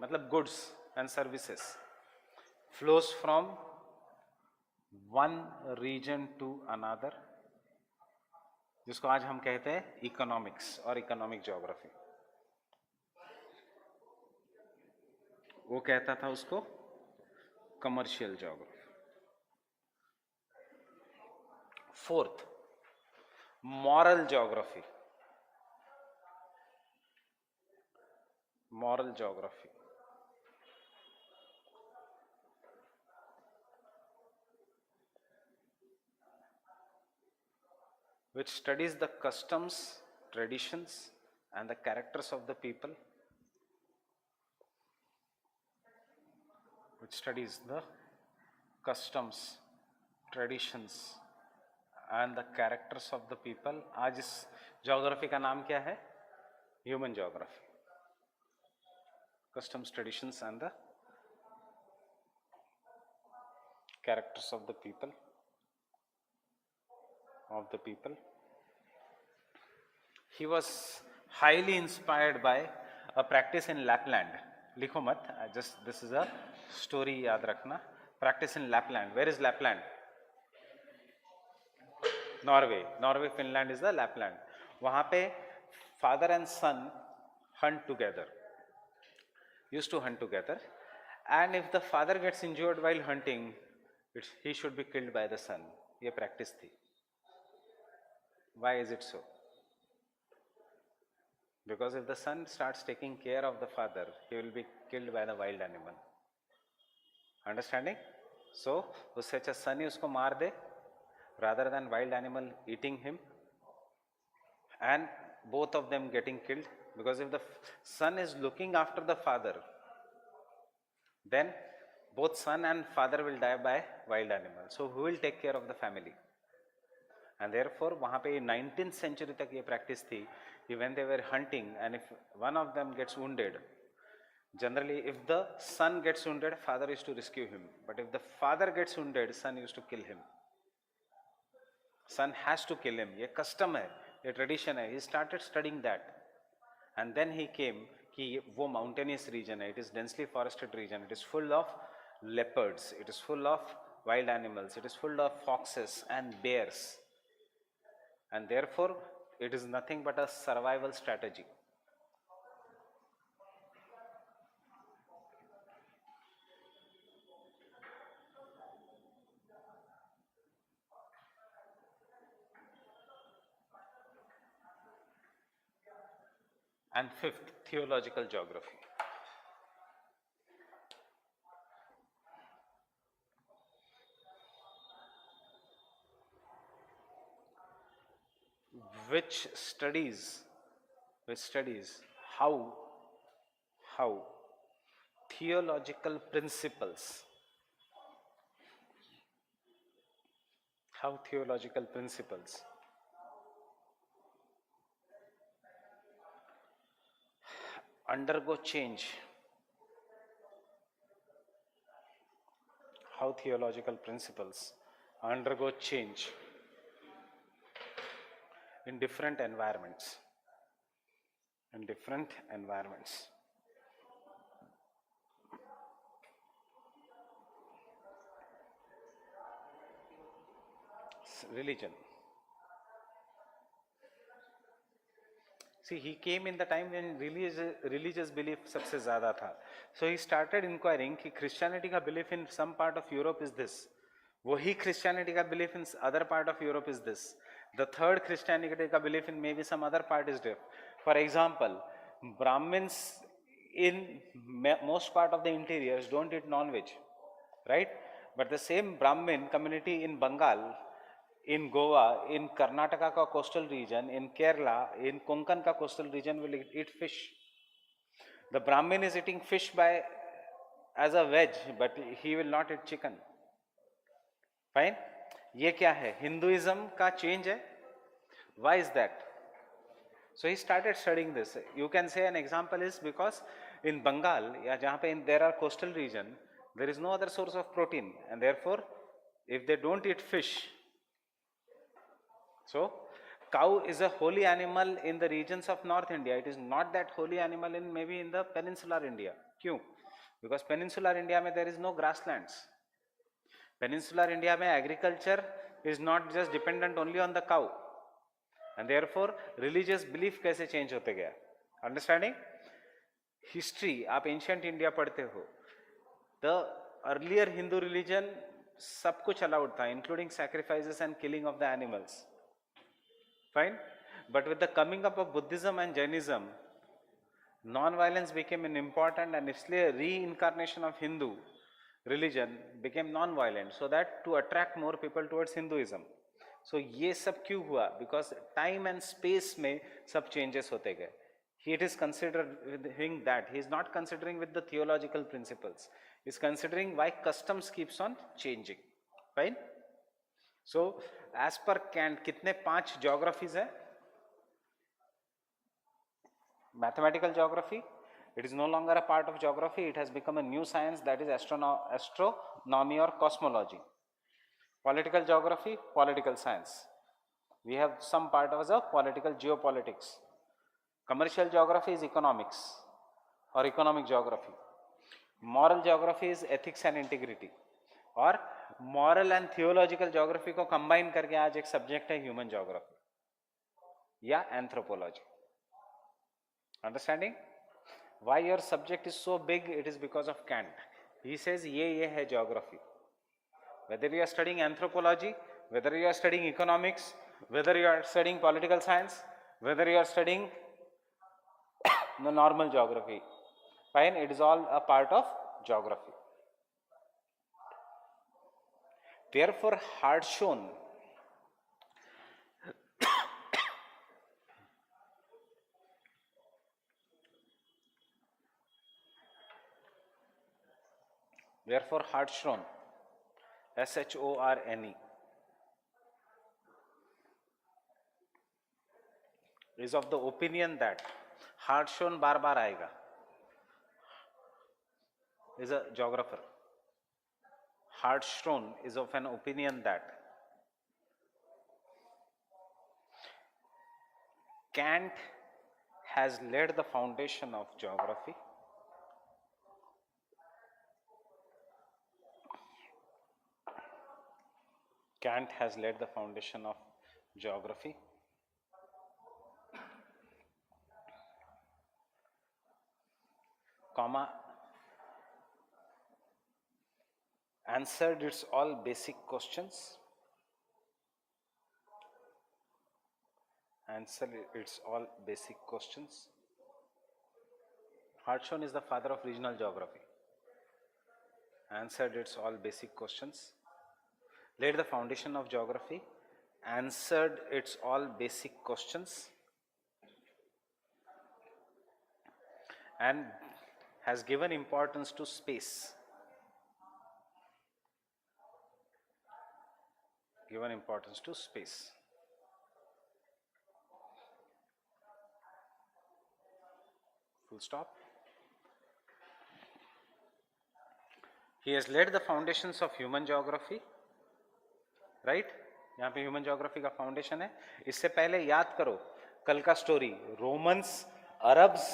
[SPEAKER 1] मतलब goods and services flows from one region to another, जिसको आज हम कहते हैं economics और economic geography. वो कहता था उसको commercial geography. Fourth, moral geography. Moral geography. which studies the customs, traditions and the characters of the people, which studies the customs, traditions and the characters of the people. आज इस geography का नाम क्या है? Human geography. Customs, traditions and the characters of the people. He was highly inspired by a practice in Lapland. लिखो मत, just this is a story, याद रखना. Practice in Lapland. Where is Lapland? Norway, Finland is the Lapland. वहाँ पे father and son hunt together, used to hunt together, and if the father gets injured while hunting, he should be killed by the son. ये practice थी. Why is it so? Because if the son starts taking care of the father, he will be killed by the wild animal. Understanding? So, उससे अच्छा son ही उसको मार दे, rather than wild animal eating him, and both of them getting killed. Because if the son is looking after the father, then both son and father will die by wild animal. So who will take care of the family? And therefore वहाँ पे 19th century तक ये practice थी कि when they were hunting and if one of them gets wounded, generally if the son gets wounded, father used to rescue him. But if the father gets wounded, son used to kill him. Son has to kill him. ये custom है, ये tradition है. He started studying that, and then he came कि वो mountainous region है. It is densely forested region. It is full of leopards. It is full of wild animals. It is full of foxes and bears. And therefore, it is nothing but a survival strategy. And fifth, theological geography. Which studies how theological principles undergo change, how theological principles undergo change in different environments. Religion. See, he came in the time when religious belief सबसे ज़्यादा था. So he started inquiring कि Christianity का belief in some part of Europe is this. वही Christianity का belief in other part of Europe is this. The third Christianity का belief in maybe some other part is different. For example, Brahmins in most part of the interiors don't eat non-veg, right? But the same Brahmin community in Bengal, in Goa, in Karnataka ka coastal region, in Kerala, in Konkan ka coastal region will eat fish. The Brahmin is eating fish as a veg, but he will not eat chicken. Fine? ये क्या है? Hinduism का change है. Why is that? So he started studying this. You can say an example is because in Bengal, या जहाँ पे there are coastal region, there is no other source of protein, and therefore, if they don't eat fish, so cow is a holy animal in the regions of North India. It is not that holy animal in maybe in the peninsular India. क्यों? Because peninsular India में there is no grasslands. Peninsular India में agriculture is not just dependent only on the cow, and therefore religious belief कैसे change होते गया. Understanding? History, आप ancient India पढ़ते हो. The earlier Hindu religion सब कुछ allowed था, including sacrifices and killing of the animals. Fine? But with the coming up of Buddhism and Jainism, non-violence became an important, and इसलिए reincarnation of Hindu religion became non-violent, so that to attract more people towards Hinduism. सो ये सब क्यों हुआ? Because time and space में सब changes होते गए. He it is considering that he is not considering with the theological principles. He is considering why customs keeps on changing, right? So as per Kant, कितने 5 geographies है? Mathematical geography, it is no longer a part of geography. It has become a new science, that is astronomy or cosmology. Political geography, political science. We have some part of the political geopolitics. Commercial geography is economics or economic geography. Moral geography is ethics and integrity. और moral and theological geography को combine करके आज एक subject है human geography या anthropology. Understanding? Why your subject is so big? It is because of Kant. He says ये है geography. Whether you are studying anthropology, whether you are studying economics, whether you are studying political science, whether you are studying the normal geography, fine, it is all a part of geography. Therefore Hartshorne SHORNE is of the opinion that Hartshorne बार बार आएगा, is a geographer. Hartshorne is of an opinion that Kant has laid the foundation of geography. Kant has laid the foundation of geography. Comma, answered its all basic questions. Answered its all basic questions. Hartshorne is the father of regional geography. Answered its all basic questions. Laid the foundation of geography. Answered its all basic questions. And has given importance to space. Given importance to space. Full stop. He has laid the foundations of human geography. Right? यहाँ पे human geography का foundation है. इससे पहले याद करो कल का story, Romans, Arabs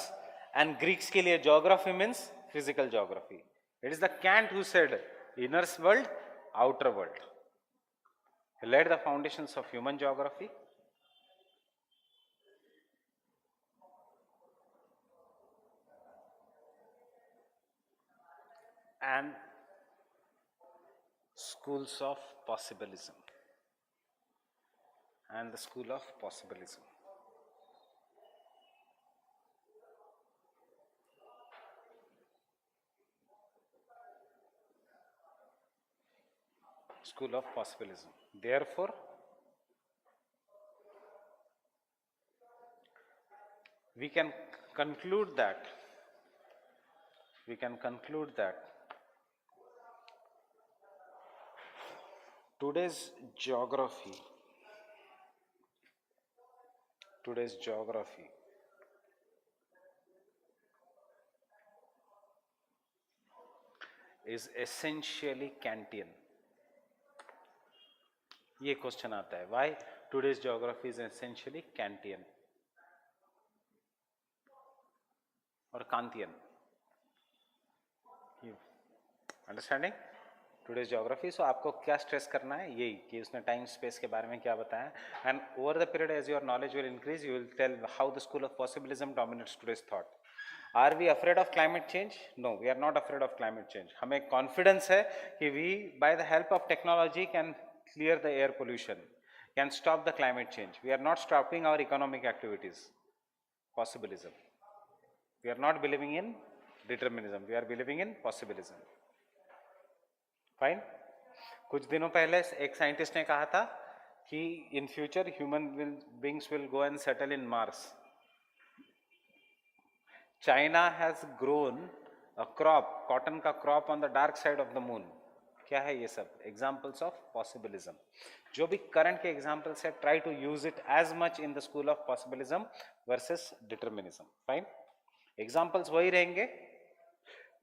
[SPEAKER 1] and Greeks के लिए geography means physical geography. It is the Kant who said inner world, outer world. He laid the foundations of human geography. And schools of possibilism. And the school of possibilism. School of possibilism. Therefore, we can conclude that today's geography is essentially Kantian. ये question आता है, why today's geography is essentially Kantian और Kantian. Understanding today's geography. So आपको क्या stress करना है, यही कि उसने टाइम स्पेस के बारे में क्या बताया. And over the period as your knowledge will increase, you will tell how the school of possibilism dominates today's thought. Are we afraid of climate change? No, we are not afraid of climate change. हमें confidence है कि we by the help of technology can clear the air pollution, can stop the climate change. We are not stopping our economic activities. Possibilism. We are not believing in determinism. We are believing in possibilism. Fine. कुछ दिनों पहले एक scientist ने कहा था कि in future beings will go and settle in Mars. China has grown a crop, cotton का crop on the dark side of the moon. क्या है ये सब? Examples of possibilism. जो भी current के examples है, try to use it as much in the school of possibilism versus determinism. Fine? Examples वही रहेंगे,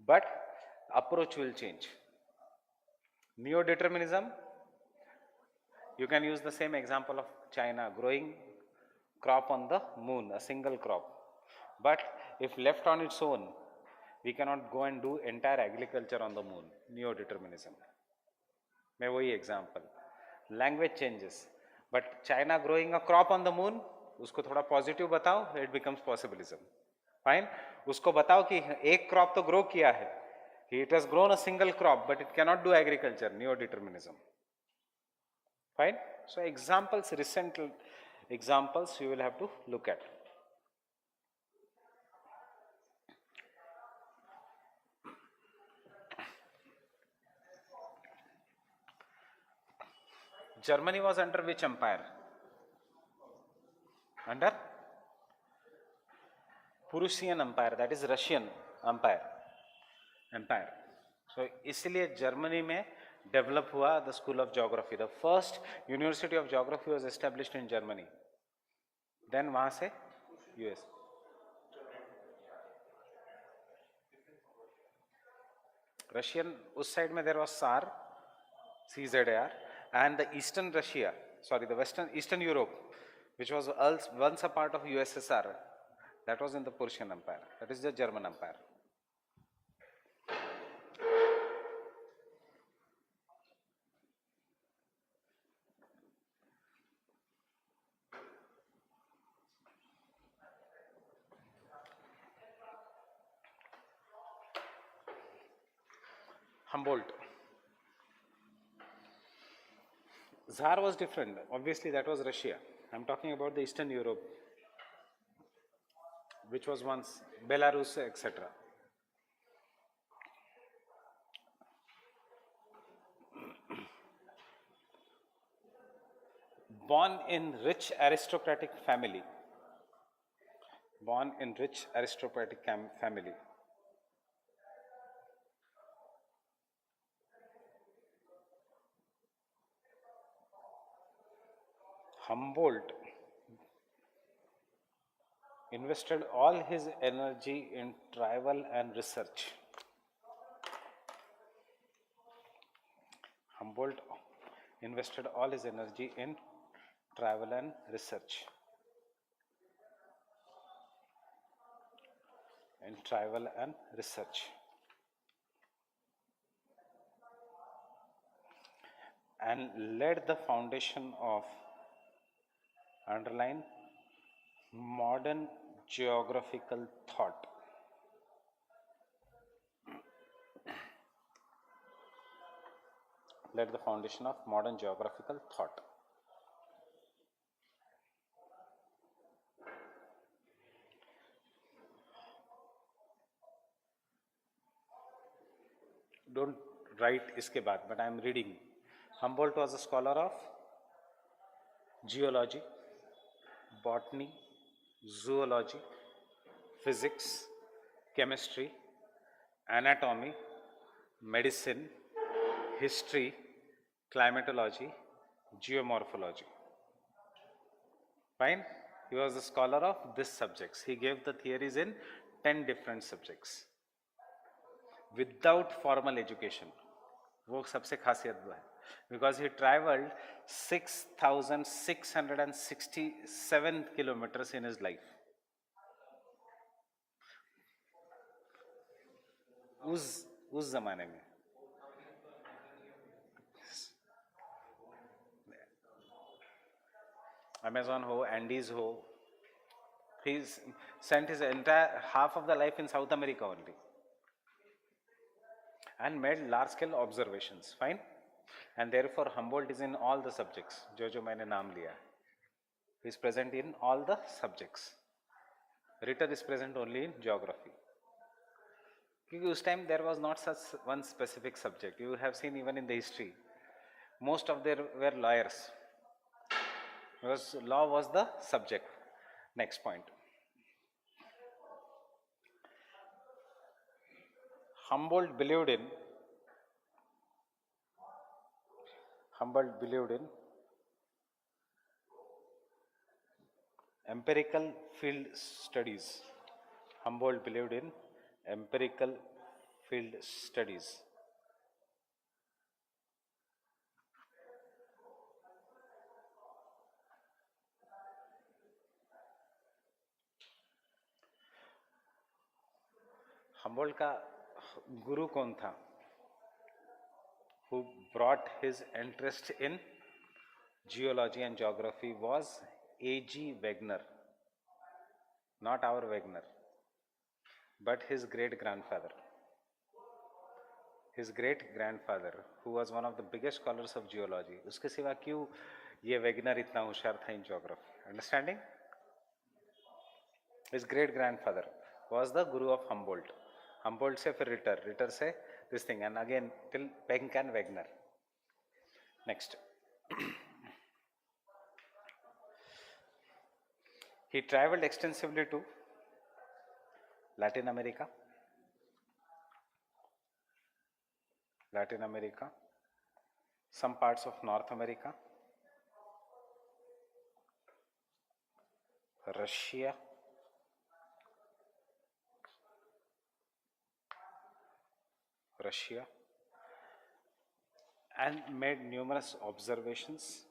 [SPEAKER 1] but approach will change. Neo-determinism, you can use the same example of China growing crop on the moon, a single crop. But if left on its own, we cannot go and do entire agriculture on the moon. Neo-determinism. मैं वही example. Language changes, but China growing a crop on the moon, उसको थोड़ा positive बताओ, it becomes possibilism. Fine? उसको बताओ कि एक crop तो grow किया है, it has grown a single crop, but it cannot do agriculture. Neo-determinism. Fine? So examples, recent examples you will have to look at. Germany was under which empire? Under Prussian empire, that is Russian empire. So इसलिए Germany में develop हुआ the school of geography. The first university of geography was established in Germany. Then वहाँ से US. Russian उस side में there was SAR, CZAR, and the Eastern Russia, sorry, the Eastern Europe, which was once a part of USSR, that was in the Prussian Empire. That is the German Empire. Humboldt. Tsar was different. Obviously, that was Russia. I'm talking about the Eastern Europe, which was once Belarus, etc. Born in rich aristocratic family. Born in rich aristocratic family. Humboldt invested all his energy in travel and research. Humboldt invested all his energy in travel and research. And laid the foundation of, underline, modern geographical thought. Laid the foundation of modern geographical thought. Don't write इसके बाद, but I am reading. Humboldt was a scholar of geology, botany, zoology, physics, chemistry, anatomy, medicine, history, climatology, geomorphology. Fine? He was a scholar of these subjects. He gave the theories in 10 different subjects without formal education. वो सबसे खासियत है, because he traveled 6,667 kilometers in his life. उस जमाने में Amazon ho, Andes ho, he spent his entire half of the life in South America only and made large scale observations. Fine? And therefore Humboldt is in all the subjects जो मैंने नाम लिया. He is present in all the subjects. Ritter is present only in geography. क्योंकि उस time there was not such one specific subject. You have seen even in the history, most of them were lawyers. because law was the subject. Next point. Humboldt believed in empirical field studies. Humboldt believed in empirical field studies. Humboldt का गुरु कौन था? Who brought his interest in geology and geography was A.G. Wegener. Not our Wegener, but his great-grandfather. His great-grandfather, who was one of the biggest scholars of geology. उसके सिवा क्यों ये Wegener इतना होशियार था in geography? Understanding? His great-grandfather was the guru of Humboldt. Humboldt से फिर Ritter से this thing, and again till Penck and Wegener. Next. He traveled extensively to Latin America, some parts of North America, Russia, and made numerous observations.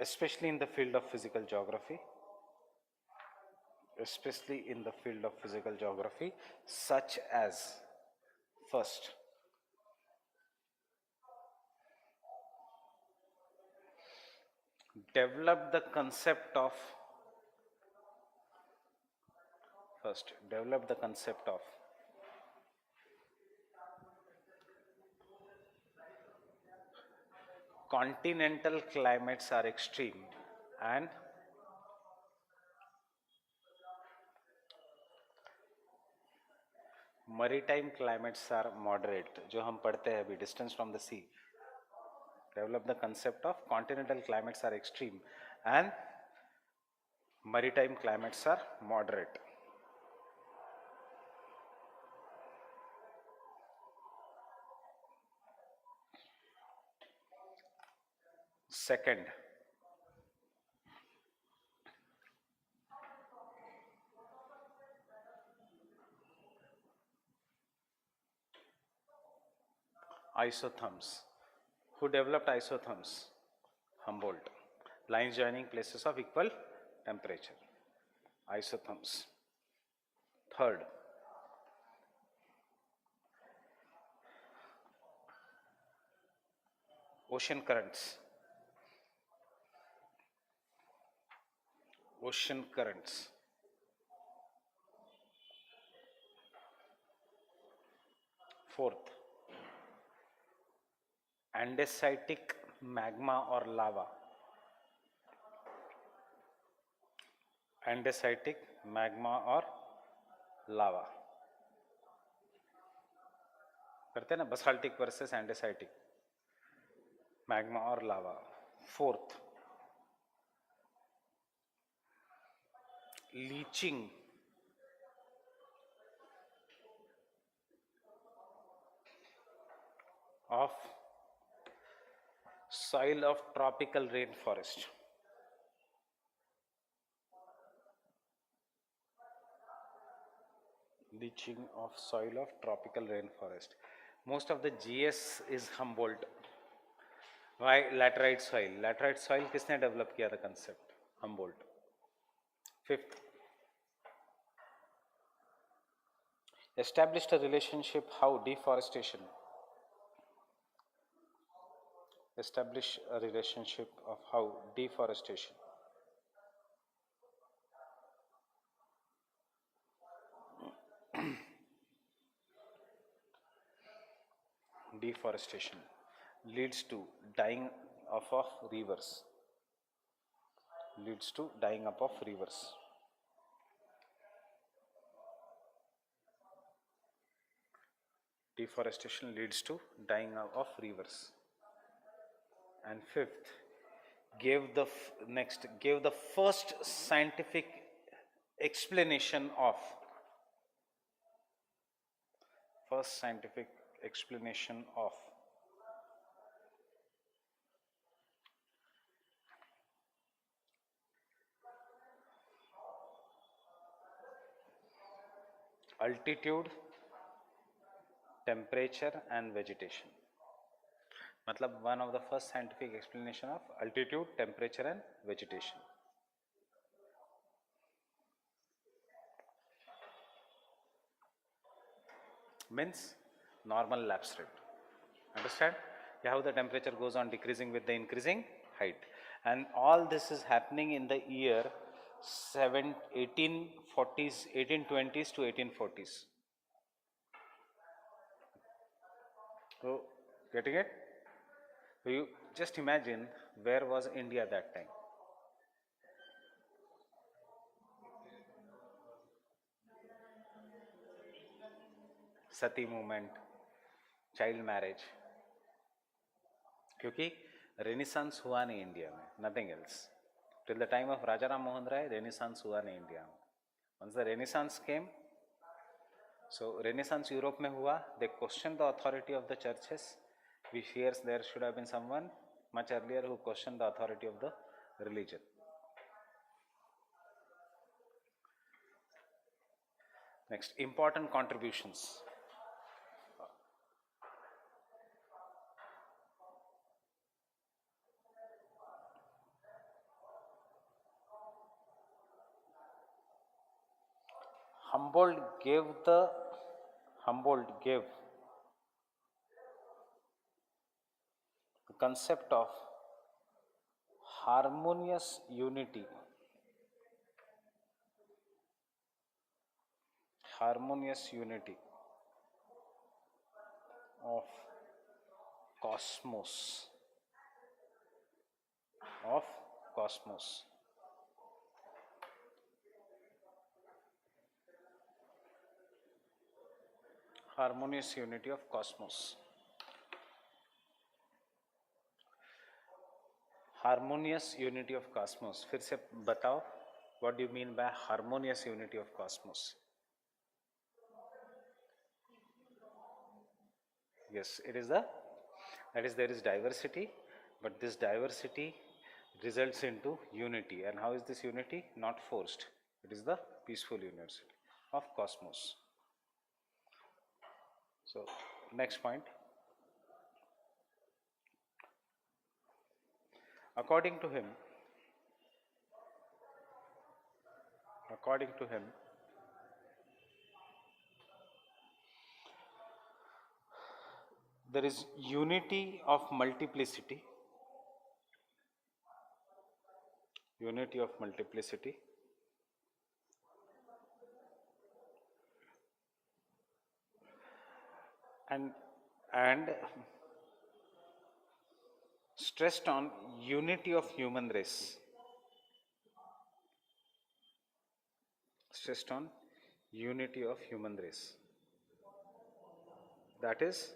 [SPEAKER 1] Especially in the field of physical geography, such as, first, develop the concept of continental climates are extreme and maritime climates are moderate. जो हम पढ़ते हैं अभी, distance from the sea. Develop the concept of continental climates are extreme and maritime climates are moderate. Second, isotherms. Who developed isotherms? Humboldt. Lines joining places of equal temperature. Isotherms. Third, ocean currents. Fourth, andesitic magma or lava. करते हैं ना, basaltic versus andesitic, magma or lava. Fourth, leaching of soil of tropical rainforest. Most of the GS is Humboldt. Why laterite soil? Laterite soil किसने develop किया था concept? Humboldt. Fifth, established a relationship how deforestation. Establish a relationship of how deforestation leads to dying up of rivers. Leads to dyeing up of rivers. Deforestation leads to dyeing up of rivers. And fifth, gave the first scientific explanation of altitude, temperature and vegetation. मतलब one of the first scientific explanation of altitude, temperature and vegetation. Means normal lapse rate. Understand? How the temperature goes on decreasing with the increasing height. And all this is happening in the year 1820s to 1840s. So, getting it? So you just imagine where was India that time. Sati movement, child marriage. क्योंकि renaissance हुआ नहीं India में, nothing else. Till the time of Raja Ram Mohan Roy renaissance हुआ नहीं India में. Once the renaissance came, so renaissance Europe में हुआ, they question the authority of the churches. We fears there should have been someone much earlier who question the authority of the religion. Next, important contributions. Humboldt gave the concept of harmonious unity of cosmos. Harmonious unity of cosmos. Harmonious unity of cosmos. फिर से बताओ, what do you mean by harmonious unity of cosmos? Yes, it is there is diversity, but this diversity results into unity. And how is this unity? Not forced. It is the peaceful unity of cosmos. So, next point. According to him, there is unity of multiplicity. And stressed on unity of human race. That is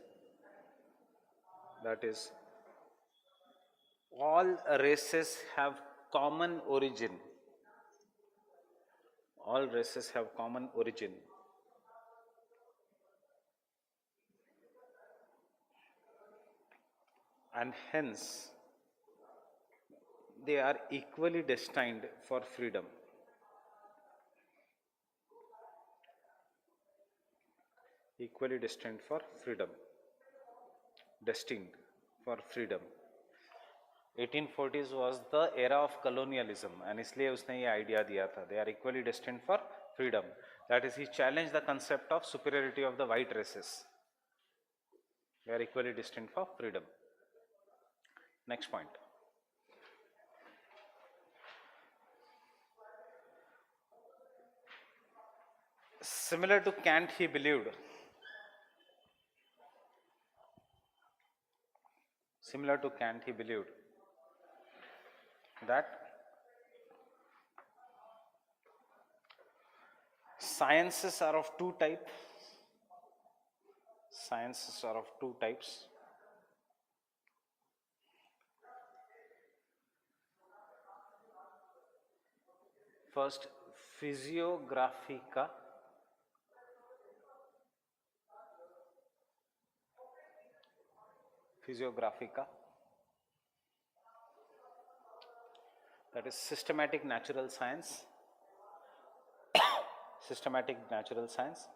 [SPEAKER 1] all races have common origin. And hence they are equally destined for freedom. Destined for freedom. 1840s was the era of colonialism, and इसलिए उसने ये idea दिया था. They are equally destined for freedom. That is, he challenged the concept of superiority of the white races. They are equally destined for freedom. Next point. Similar to Kant, he believed that sciences are of two types. Sciences are of two types. First, physiographica. Physiographica, that is systematic natural science. Systematic natural science.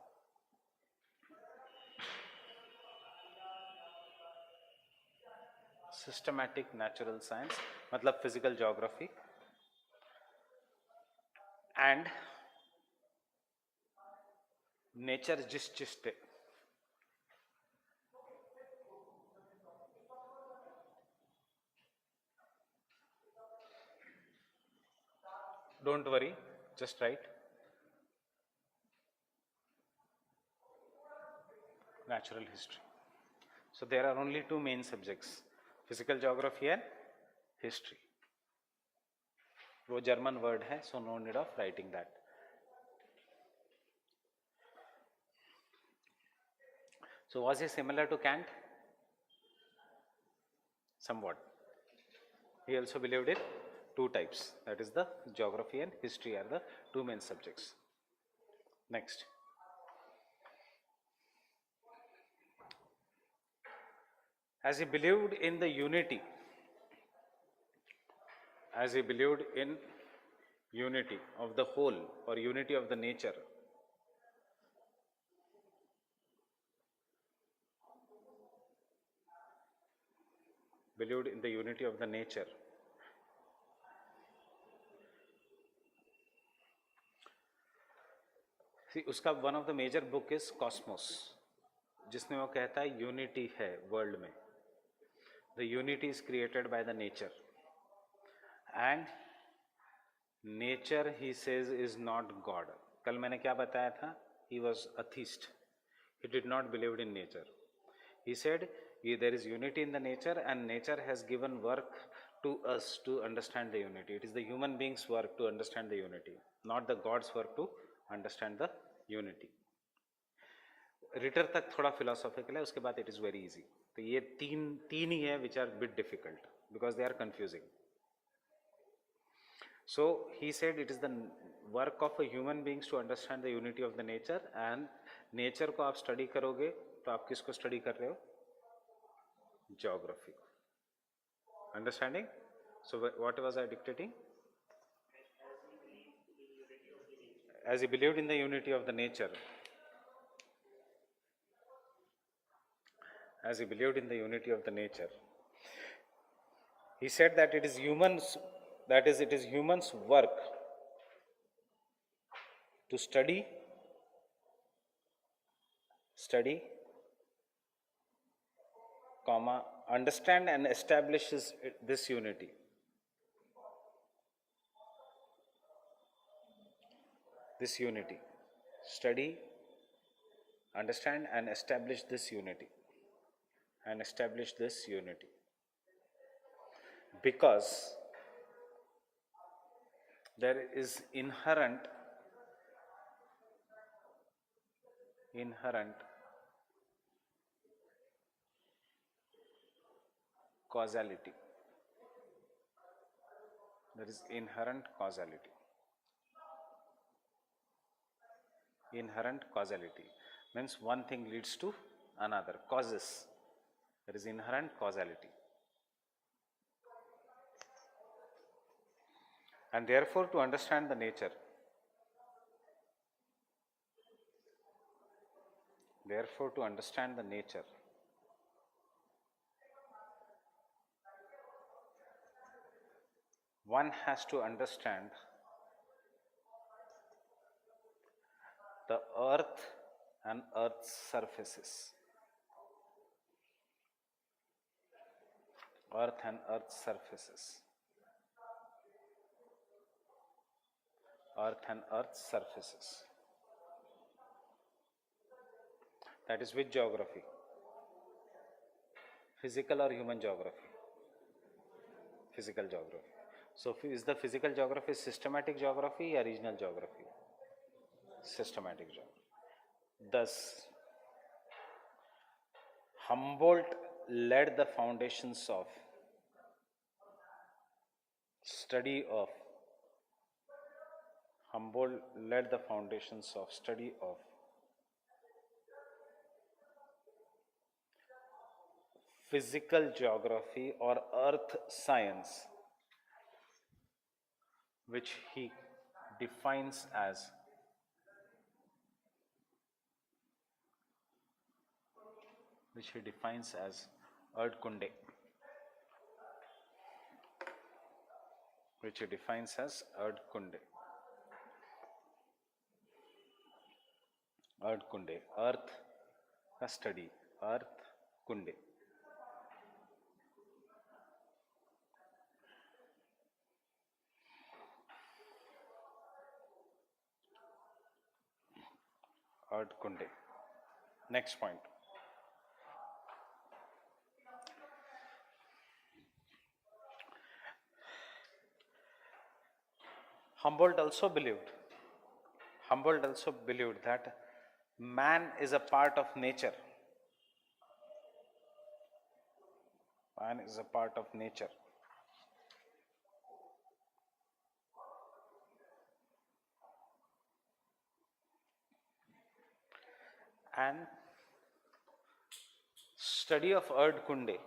[SPEAKER 1] Systematic natural science मतलब physical geography. And nature gist है. Don't worry, just write natural history. So there are only two main subjects, physical geography and history. वो German word है, so no need of writing that. So was he similar to Kant? Somewhat. He also believed in two types, that is the geography and history are the two main subjects. Next. As he believed in the unity, as he believed in unity of the whole or unity of the nature, believed in the unity of the nature, see उसका one of the major book is Cosmos, जिसमें वो कहता है unity है world में. The unity is created by the nature, and nature he says is not God. कल मैंने क्या बताया था? He was a theist. He did not believe in nature. He said there is unity in the nature, and nature has given work to us to understand the unity. It is the human beings' work to understand the unity, not the God's work to understand the unity. Ritter तक थोड़ा philosophical है, उसके बाद it is very easy. तो ये तीन ही है which are bit difficult because they are confusing. So he said it is the work of a human beings to understand the unity of the nature, and nature को आप study करोगे तो आप किसको स्टडी कर रहे हो? Geography. Understanding? So what was I dictating? As he believed in the unity of the nature, as he believed in the unity of the nature, he said that it is humans' work to study, understand and establish this unity. This unity. Study, understand and establish this unity. And establish this unity. Because there is inherent causality. There is inherent causality. Inherent causality means one thing leads to another, causes. There is inherent causality. And therefore, to understand the nature, one has to understand the earth and earth's surfaces. Earth and earth's surfaces. Earth and earth's surfaces. That is which geography? Physical or human geography? Physical geography. So is the physical geography systematic geography or regional geography? Systematic geography. Thus, Humboldt led the foundations of study of physical geography or earth science, which he defines as Erdkunde. Erdkunde, earth का study, Erdkunde. Erdkunde. Next point. Humboldt also believed that man is a part of nature. Man is a part of nature. And study of Erdkunde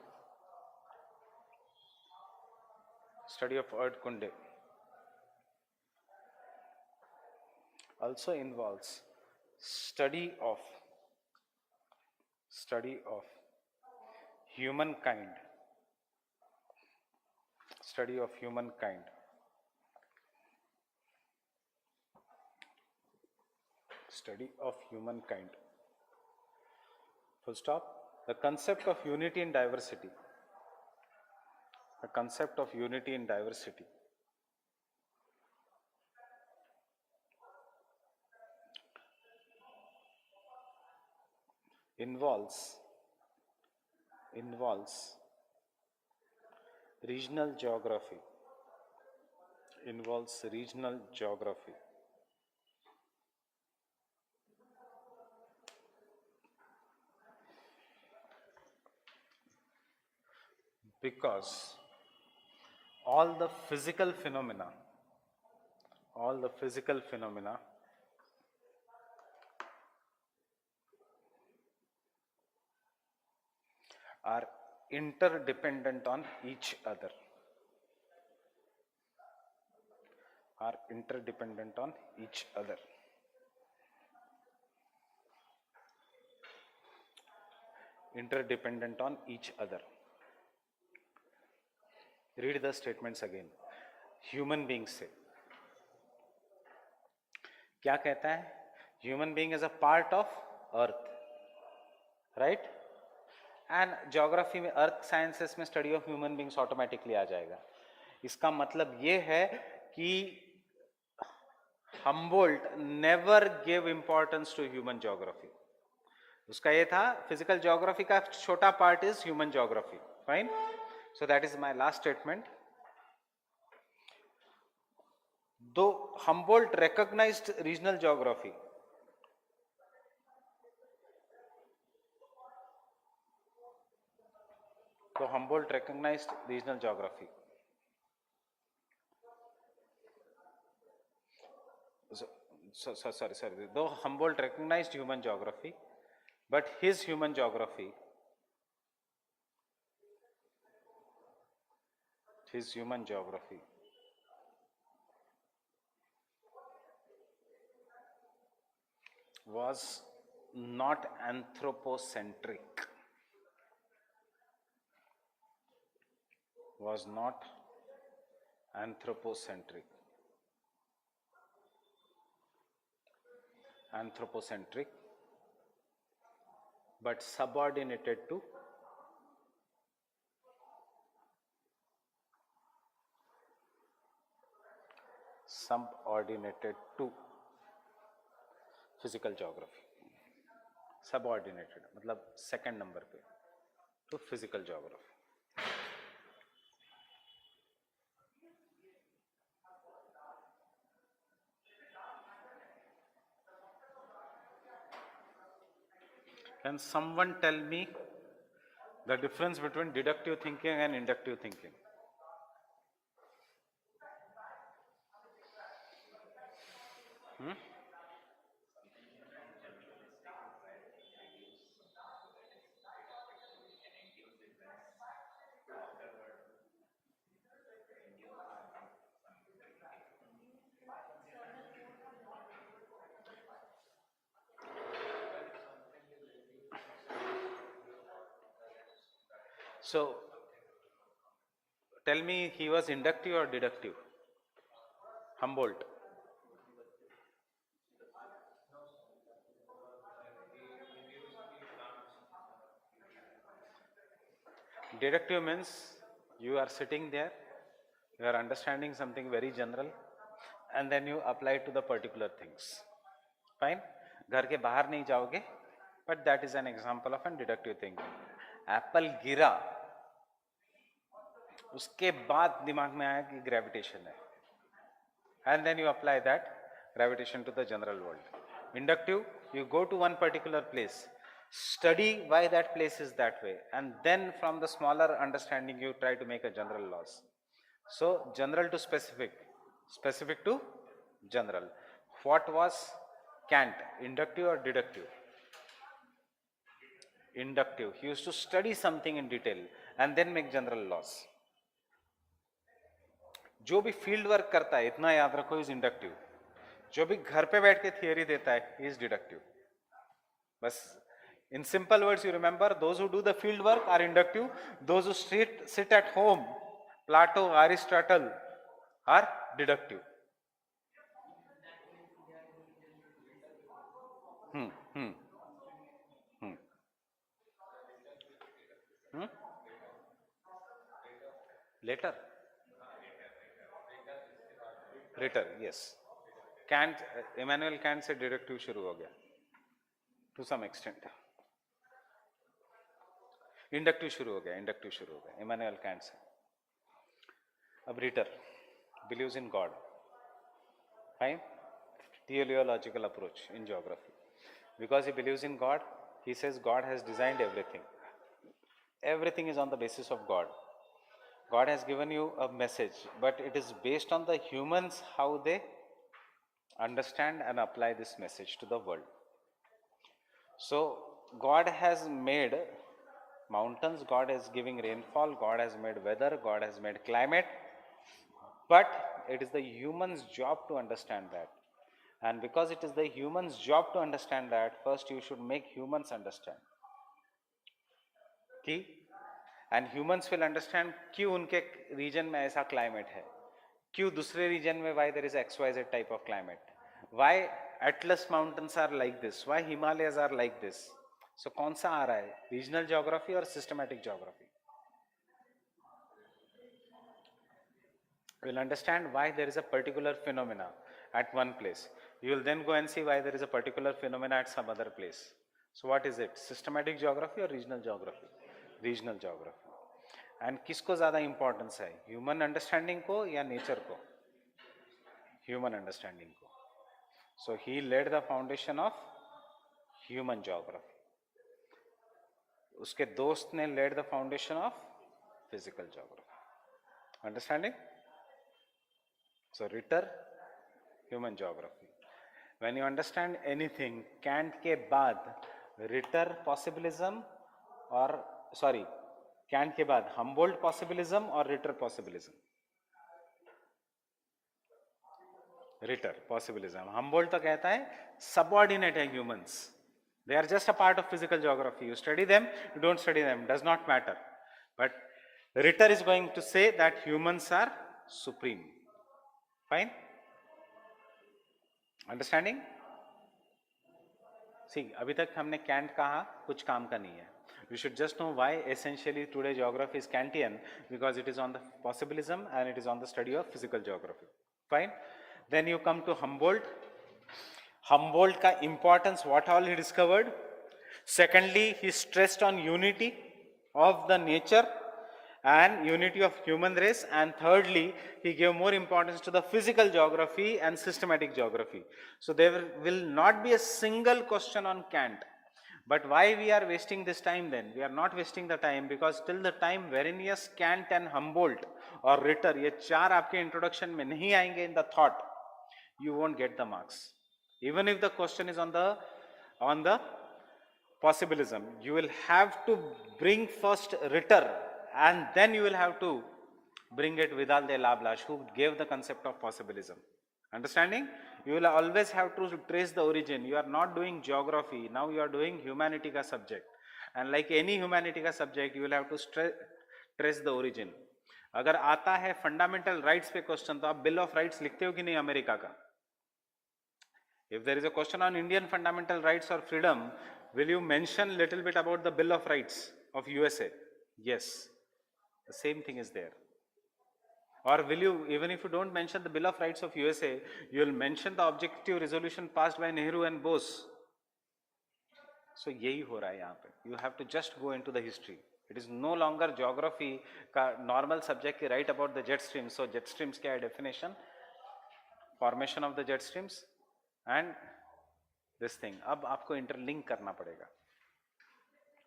[SPEAKER 1] also involves study of humankind. Full stop. The concept of unity in diversity. Involves regional geography. Because all the physical phenomena are interdependent on each other. Read the statements again. Human being से क्या कहता है? Human being is a part of earth, right? And geography में earth sciences में study of human beings automatically आ जाएगा. इसका मतलब ये है कि Humboldt never gave importance to human geography. उसका ये था physical geography का छोटा part is human geography. Fine? So that is my last statement. Though Humboldt recognized regional geography, Though Humboldt recognized human geography, but his human geography was not anthropocentric. But subordinated to physical geography. Subordinated मतलब second number पे to physical geography. Can someone tell me the difference between deductive thinking and inductive thinking? So, tell me, he was inductive or deductive? Humboldt. Deductive means you are sitting there, you are understanding something very general, and then you apply it to the particular things. Fine? घर के बाहर नहीं जाओगे, but that is an example of an deductive thinking. Apple गिरा, उसके बाद दिमाग में आया कि gravitation है, and then you apply that gravitation to the general world. Inductive, you go to one particular place, study why that place is that way, and then from the smaller understanding you try to make a general laws. So general to specific, specific to general. What was Kant, inductive or deductive? Inductive. He used to study something in detail and then make general laws. जो भी field work करता है, इतना याद रखो, is inductive. जो भी घर पे बैठ के थियरी देता है, इज डिडक्टिव. बस in simple words you remember, those who do the field work are inductive, those who sit at home, Plato, Aristotle, are deductive. Later. Later, yes. Kant, Immanuel Kant से deductive शुरू हो गया to some extent. Inductive शुरू हो गया, inductive शुरू हो गया इमैनुअल कैंट से. अब Ritter believes in God. Fine. teleological approach in geography. Because he believes in God, he says God has designed everything. Everything is on the basis of God. God has given you a message, but it is based on the humans, how they understand and apply this message to the world. So God has made mountains, God is giving rainfall, God has made weather, God has made climate, but it is the human's job to understand that. And because it is the human's job to understand that, first you should make humans understand. कि and humans will understand क्यों उनके region में ऐसा climate है, क्यों दूसरे region में why there is XYZ type of climate, why Atlas mountains are like this, why Himalayas are like this. So कौन सा आ रहा है, रीजनल ज्योग्राफी और systematic geography. You will understand why there is a particular phenomena at one place. You will then go and see why there is a particular phenomena at some other place. So what is it, systematic geography or regional geography? Regional geography. And किसको ज़्यादा importance है, human understanding को या nature को? Human understanding को. So he laid the foundation of human geography. उसके दोस्त ने laid the foundation of physical geography. Understanding? So Ritter, human geography. When you understand anything, Kant के बाद Ritter possibilism और Kant के बाद Humboldt possibilism और Ritter possibilism. Ritter possibilism. Humboldt तो कहता है subordinate है humans. They are just a part of physical geography. You study them, you don't study them, does not matter. But Ritter is going to say that humans are supreme. Fine? Understanding? See, अभी तक हमने Kant कहा, कुछ काम का नहीं है. You should just know why essentially today geography is Kantian, because it is on the possibilism and it is on the study of physical geography. Fine? Then you come to Humboldt. Humboldt का importance, what all he discovered. Secondly, he stressed on unity of the nature and unity of human race, and thirdly, he gave more importance to the physical geography and systematic geography. So there will not be a single question on Kant But why we are wasting this time then? We are not wasting the time because till the time Verenius, Kant and Humboldt और Ritter ये चार आपके introduction में नहीं आएंगे in the thought, you won't get the marks. Even if the question is on the possibilism, you will have to bring first Ritter and then you will have to bring it Vidal de Lablache, who gave the concept of possibilism. Understanding? You will always have to trace the origin. You are not doing geography, now you are doing humanity ka subject, and like any humanity ka subject you will have to trace the origin. अगर आता है fundamental rights पे question तो आप bill of rights लिखते हो कि नहीं अमेरिका का? If there is a question on Indian fundamental rights or freedom, will you mention little bit about the Bill of Rights of USA? Yes, the same thing is there. Or will you, even if you don't mention the Bill of Rights of USA, you will mention the objective resolution passed by Nehru and Bose. So यही हो रहा है यहाँ पे. You have to just go into the history. It is no longer geography का normal subject की write about the jet streams. So jet streams क्या है definition? Formation of the jet streams and this thing. अब आपको interlink करना पड़ेगा.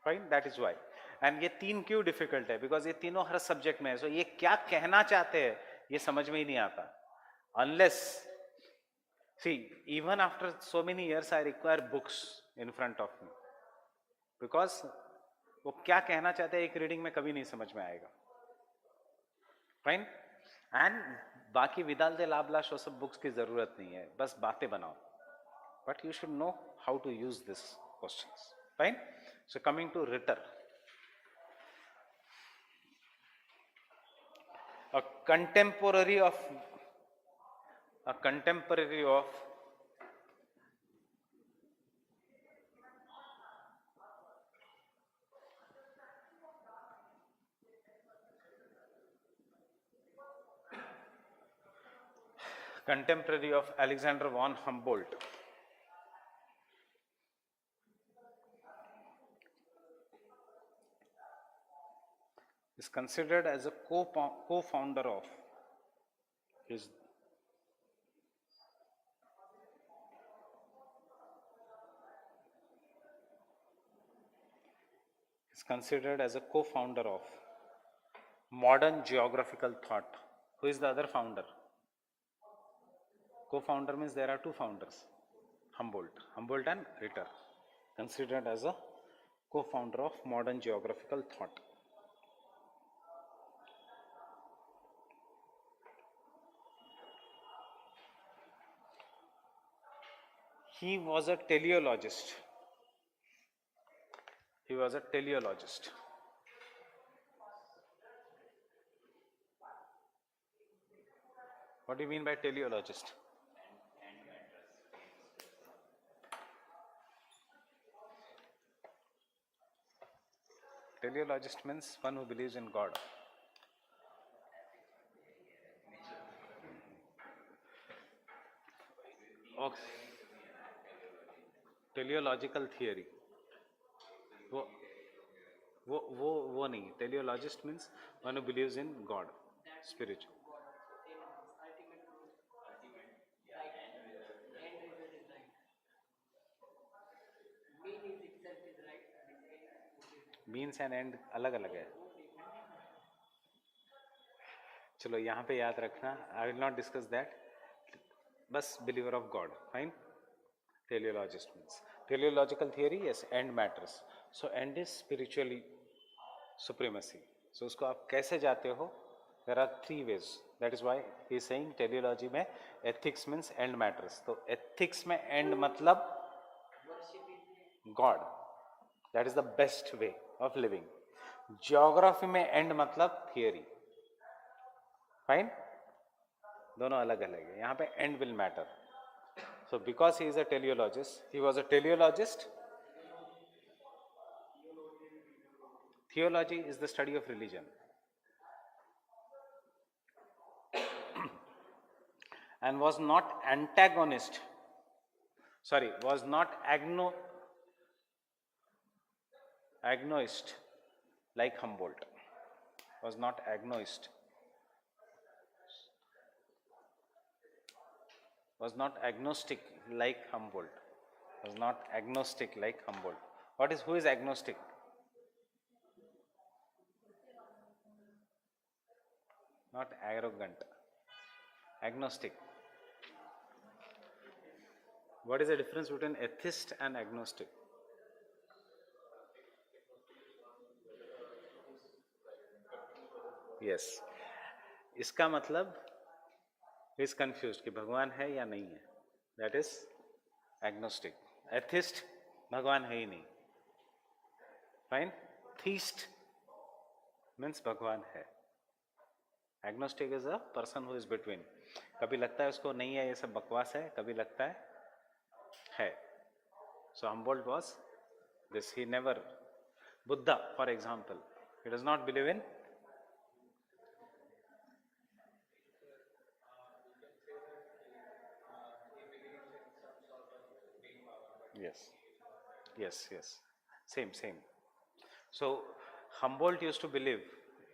[SPEAKER 1] Fine, that is why. And ये तीन क्यों difficult है? Because ये तीनों हर subject में है. So ये क्या कहना चाहते हैं ये समझ में ही नहीं आता. Unless, see, even after so many years I require books in front of me. Because वो क्या कहना चाहते हैं एक रीडिंग में कभी नहीं समझ में आएगा. Fine? And बाकी विदाल दे लाबलाश वो सब बुक्स की जरूरत नहीं है, बस बातें बनाओ. But you should know how to use these questions. Fine? So coming to Ritter. A contemporary of Alexander von Humboldt is considered as a co-founder of is considered as a co-founder of modern geographical thought. Who is the other founder? Co-founder means there are two founders, Humboldt and Ritter, considered as a co-founder of modern geographical thought. He was a teleologist. What do you mean by teleologist? Teleologist means one who believes in God. Okay. Teleological theory. वो नहीं. Teleologist means one who believes in God, spiritual. Means and end अलग अलग है. चलो यहाँ पे याद रखना. I will not discuss that. बस believer of God. Fine. Teleologist means teleological theory. Yes, end matters. So end is spiritually supremacy. So उसको आप कैसे जाते हो? There are three ways. That is why he is saying teleology में ethics means end matters. तो ethics में end मतलब God. That is the best way of living. Geography में end मतलब theory. Fine? दोनों अलग अलग है. यहाँ पे end will matter. So because he is a teleologist, he was a teleologist. Theology is the study of religion. And was not antagonist. Sorry, was not agnoist like Humboldt. Was not agnoist. Was not agnostic like Humboldt. Was not agnostic like Humboldt. who is agnostic? Not arrogant, agnostic. What is the difference between atheist and agnostic? Yes. इसका मतलब is confused कि भगवान है या नहीं है. That is agnostic. Atheist, भगवान है ही नहीं. Fine. Theist means भगवान है. Agnostic is a person who is between. कभी लगता है उसको नहीं है, ये सब बकवास है, कभी लगता है. So Humboldt was this. He never, Buddha for example, he does not believe in. Yes. Same. So Humboldt used to believe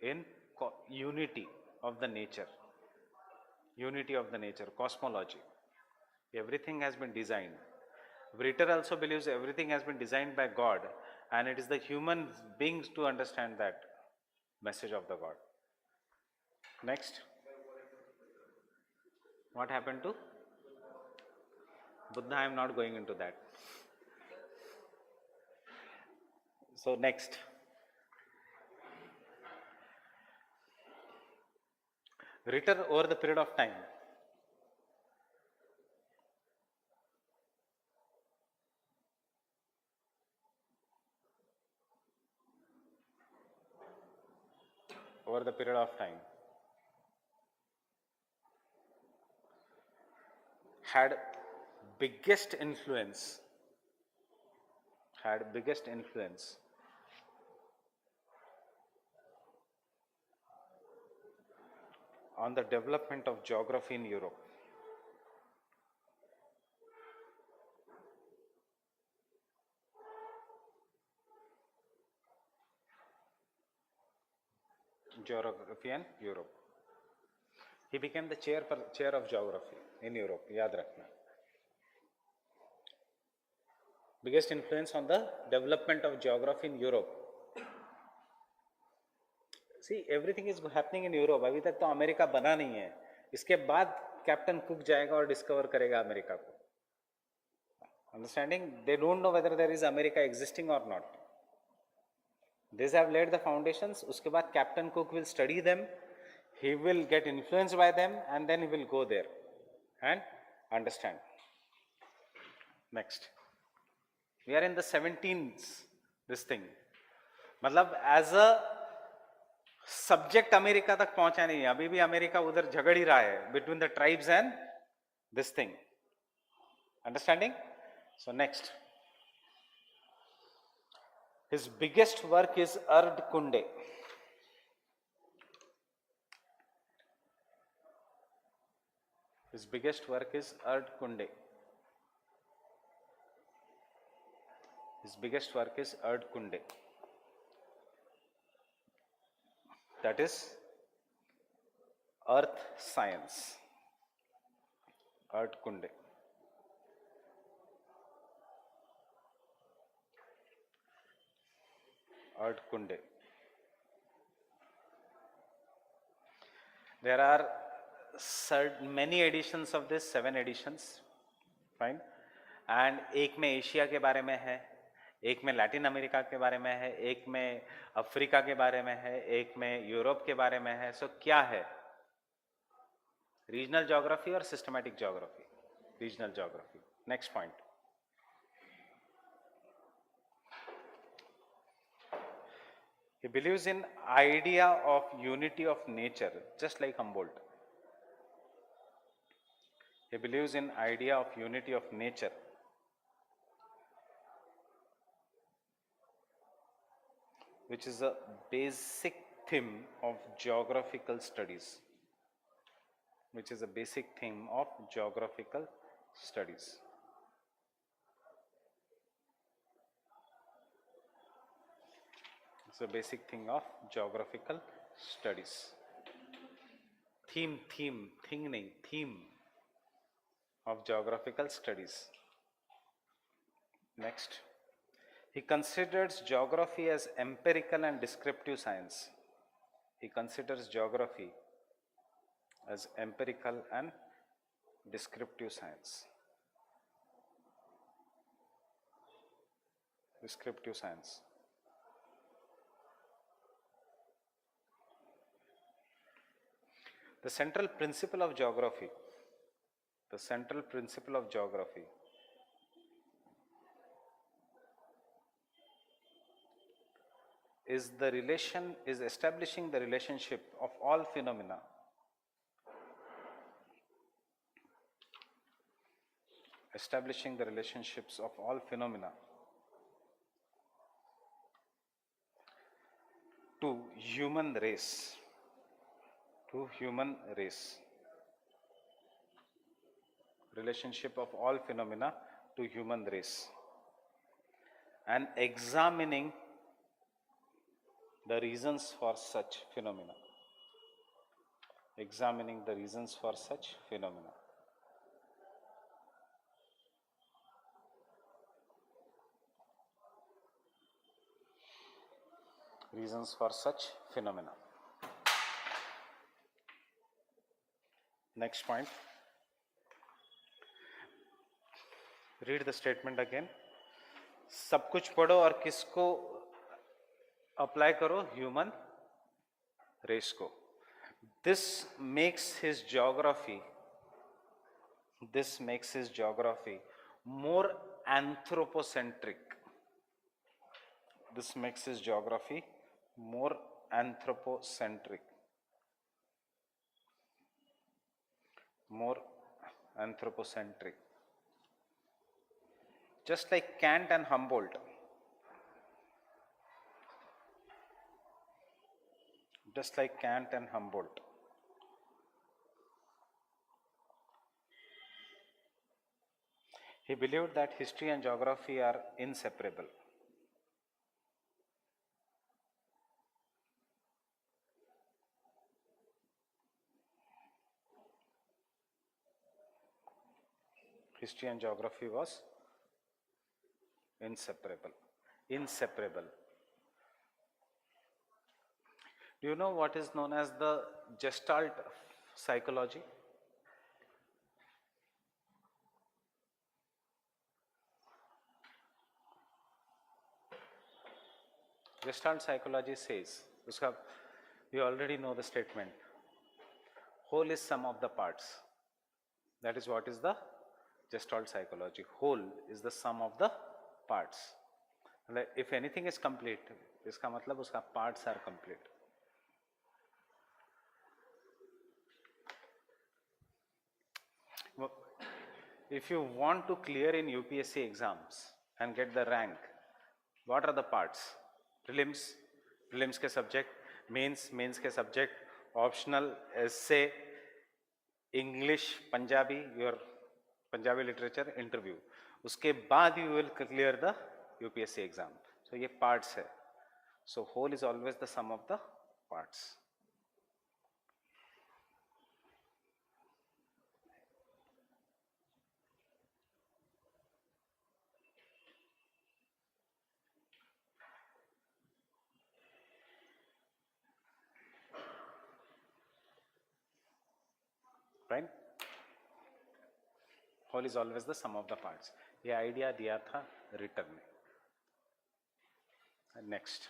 [SPEAKER 1] in unity of the nature, cosmology. Everything has been designed. Ritter also believes everything has been designed by God, and it is the human beings to understand that message of the God. Next. What happened to Buddha? I am not going into that. So next. Ritter over the period of time. Over the period of time had biggest influence on the development of geography in Europe. Geography and Europe. He became the chair of geography in Europe. याद रखना. Biggest influence on the development of geography in Europe. See, everything is happening in Europe. अभी तक तो America बना नहीं है. इसके बाद कैप्टन कुक जाएगा और डिस्कवर करेगा अमेरिका को. Understanding? They don't know whether there is America existing or not. These have laid the foundations. उसके बाद Captain Cook will study them. He will get influenced by them, and then he will go there and understand. Next. We are in the 17th. This thing. मतलब as a subject America तक पहुंचा नहीं है. अभी भी America उधर झगड़ ही रहा है between the tribes and this thing. Understanding? So next. His biggest work is Ard Kunde. His biggest work is Ard Kunde. His biggest work is Ard Kunde. That is earth science. Ard Kunde. Ard Kunde. There are many editions of this, 7 editions. Fine. And एक में Asia के बारे में है, एक में Latin America के बारे में है, एक में अफ्रीका के बारे में है, एक में यूरोप के बारे में है. सो क्या है? रीजनल ज्योग्राफी और systematic geography. Regional geography. Next point. He believes in idea of unity of nature, just like Humboldt. He believes in idea of unity of nature. Which is a basic theme of geographical studies. Which is a basic theme of geographical studies. It's a basic thing of geographical studies. Theme of geographical studies. Next. He considers geography as empirical and descriptive science. He considers geography as empirical and descriptive science. Descriptive science. The central principle of geography, the central principle of geography is establishing the relationship of all phenomena establishing the relationships of all phenomena to human race, relationship of all phenomena to human race, and examining the reasons for such phenomena. Examining the reasons for such phenomena. Reasons for such phenomena. Next point. Read the statement again. सब कुछ पढ़ो और किसको apply करो? Human race को. This makes his geography more anthropocentric. This makes his geography more anthropocentric. More anthropocentric. Just like Kant and Humboldt. Just like Kant and Humboldt. He believed that history and geography are inseparable. History and geography was inseparable. Do you know what is known as the Gestalt psychology? Gestalt psychology says, you already know the statement, whole is sum of the parts. That is what is the Gestalt psychology. Whole is the sum of the parts. If anything is complete, इसका मतलब उसका parts are complete. If you want to clear in UPSC exams and get the rank, what are the parts? Prelims के subject, mains के subject, optional, essay, English, Punjabi, your Punjabi literature, interview. उसके बाद you will clear the UPSC exam. So ये parts है. So whole is always the sum of the parts. Right? Whole is always the sum of the parts. ये idea दिया था written में. Next.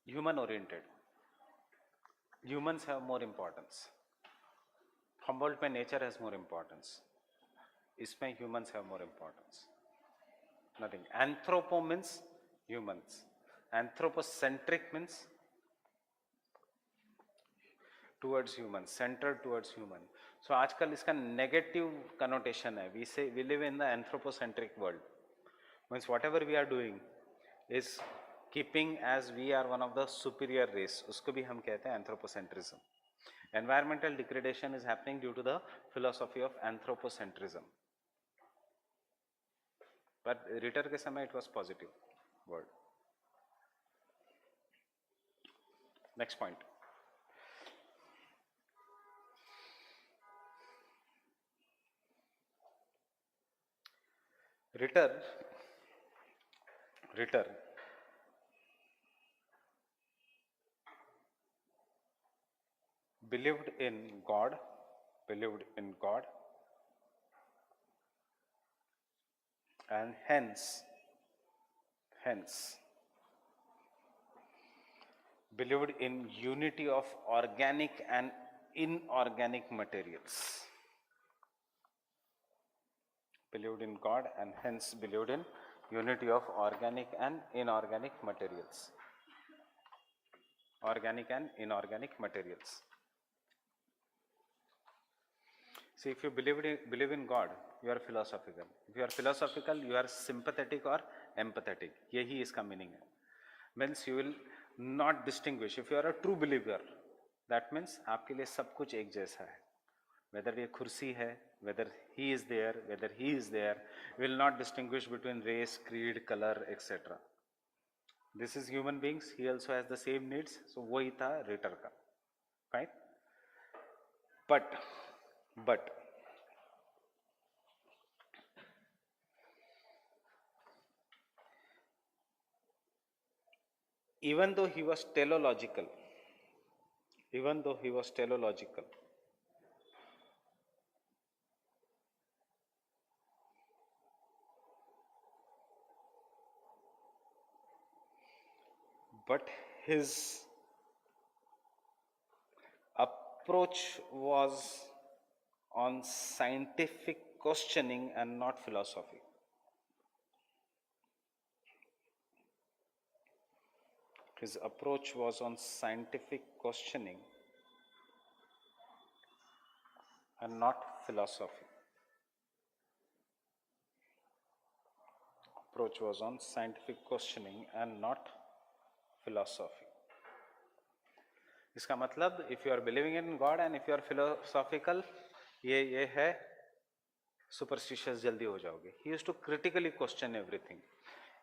[SPEAKER 1] Human oriented. Humans have more importance. Humboldt में nature has more importance. इसमें humans have more importance. Nothing. Anthropo means humans. Anthropocentric means towards human, centered towards human. So आजकल इसका negative connotation है. We live in the anthropocentric world. Means whatever we are doing is keeping as we are one of the superior race. उसको भी हम कहते हैं anthropocentrism. Environmental degradation is happening due to the philosophy of anthropocentrism. But Ritter के समय it was positive word. Next point. Ritter believed in God, and hence believed in unity of organic and inorganic materials. Believed in God and hence believed in unity of organic and inorganic materials. Organic and inorganic materials. See, if you believe in God, you are philosophical. If you are philosophical, you are sympathetic or empathetic. यही इसका meaning है. Means you will not distinguish. If you are a true believer, that means आपके लिए सब कुछ एक जैसा है. Whether ये कुर्सी है, whether he is there, you will not distinguish between race, creed, color, etc. This is human beings. He also has the same needs. So वही था Ritter का, right? But even though he was teleological, but his approach was on scientific questioning and not philosophy. His approach was on scientific questioning and not philosophy. Approach was on scientific questioning and not philosophy. इसका मतलब if you are believing in God and if you are philosophical, ये है superstitious जल्दी हो जाओगे. He used to critically question everything.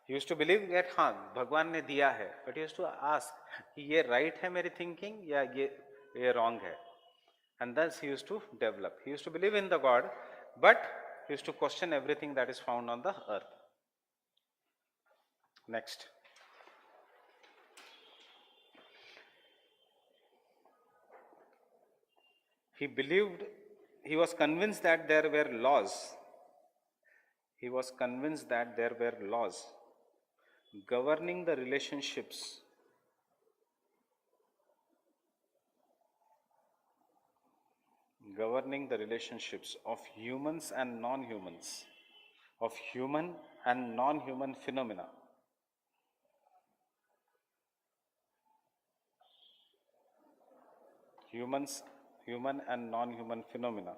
[SPEAKER 1] He used to believe that हाँ भगवान ने दिया है, but he used to ask कि ये right है मेरी thinking या ये wrong है. And thus he used to develop. He used to believe in the God, but he used to question everything that is found on the earth. Next. He was convinced that there were laws. He was convinced that there were laws governing the relationships of humans and non-humans, of human and non-human phenomena. Human and non-human phenomena.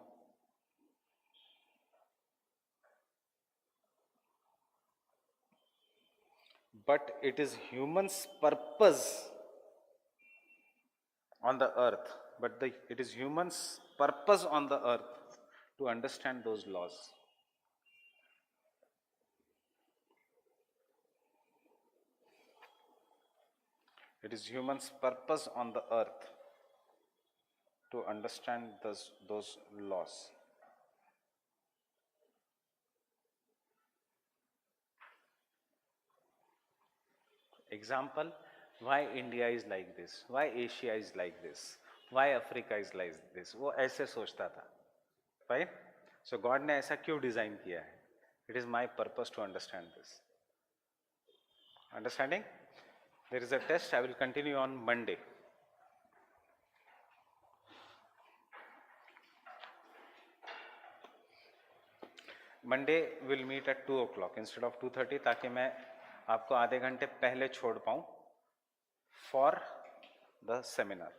[SPEAKER 1] But it is humans' purpose on the earth, it is humans' purpose on the earth to understand those laws. It is humans' purpose on the earth to understand those laws. Example, why India is like this, why Asia is like this, why Africa is like this. वो ऐसे सोचता था, right? So God ने ऐसा क्यों design किया है? It is my purpose to understand this. Understanding? There is a test. I will continue on Monday. Monday will meet at 2 o'clock instead of 2:30 ताकि मैं आपको आधे घंटे पहले छोड़ पाऊँ for the seminar.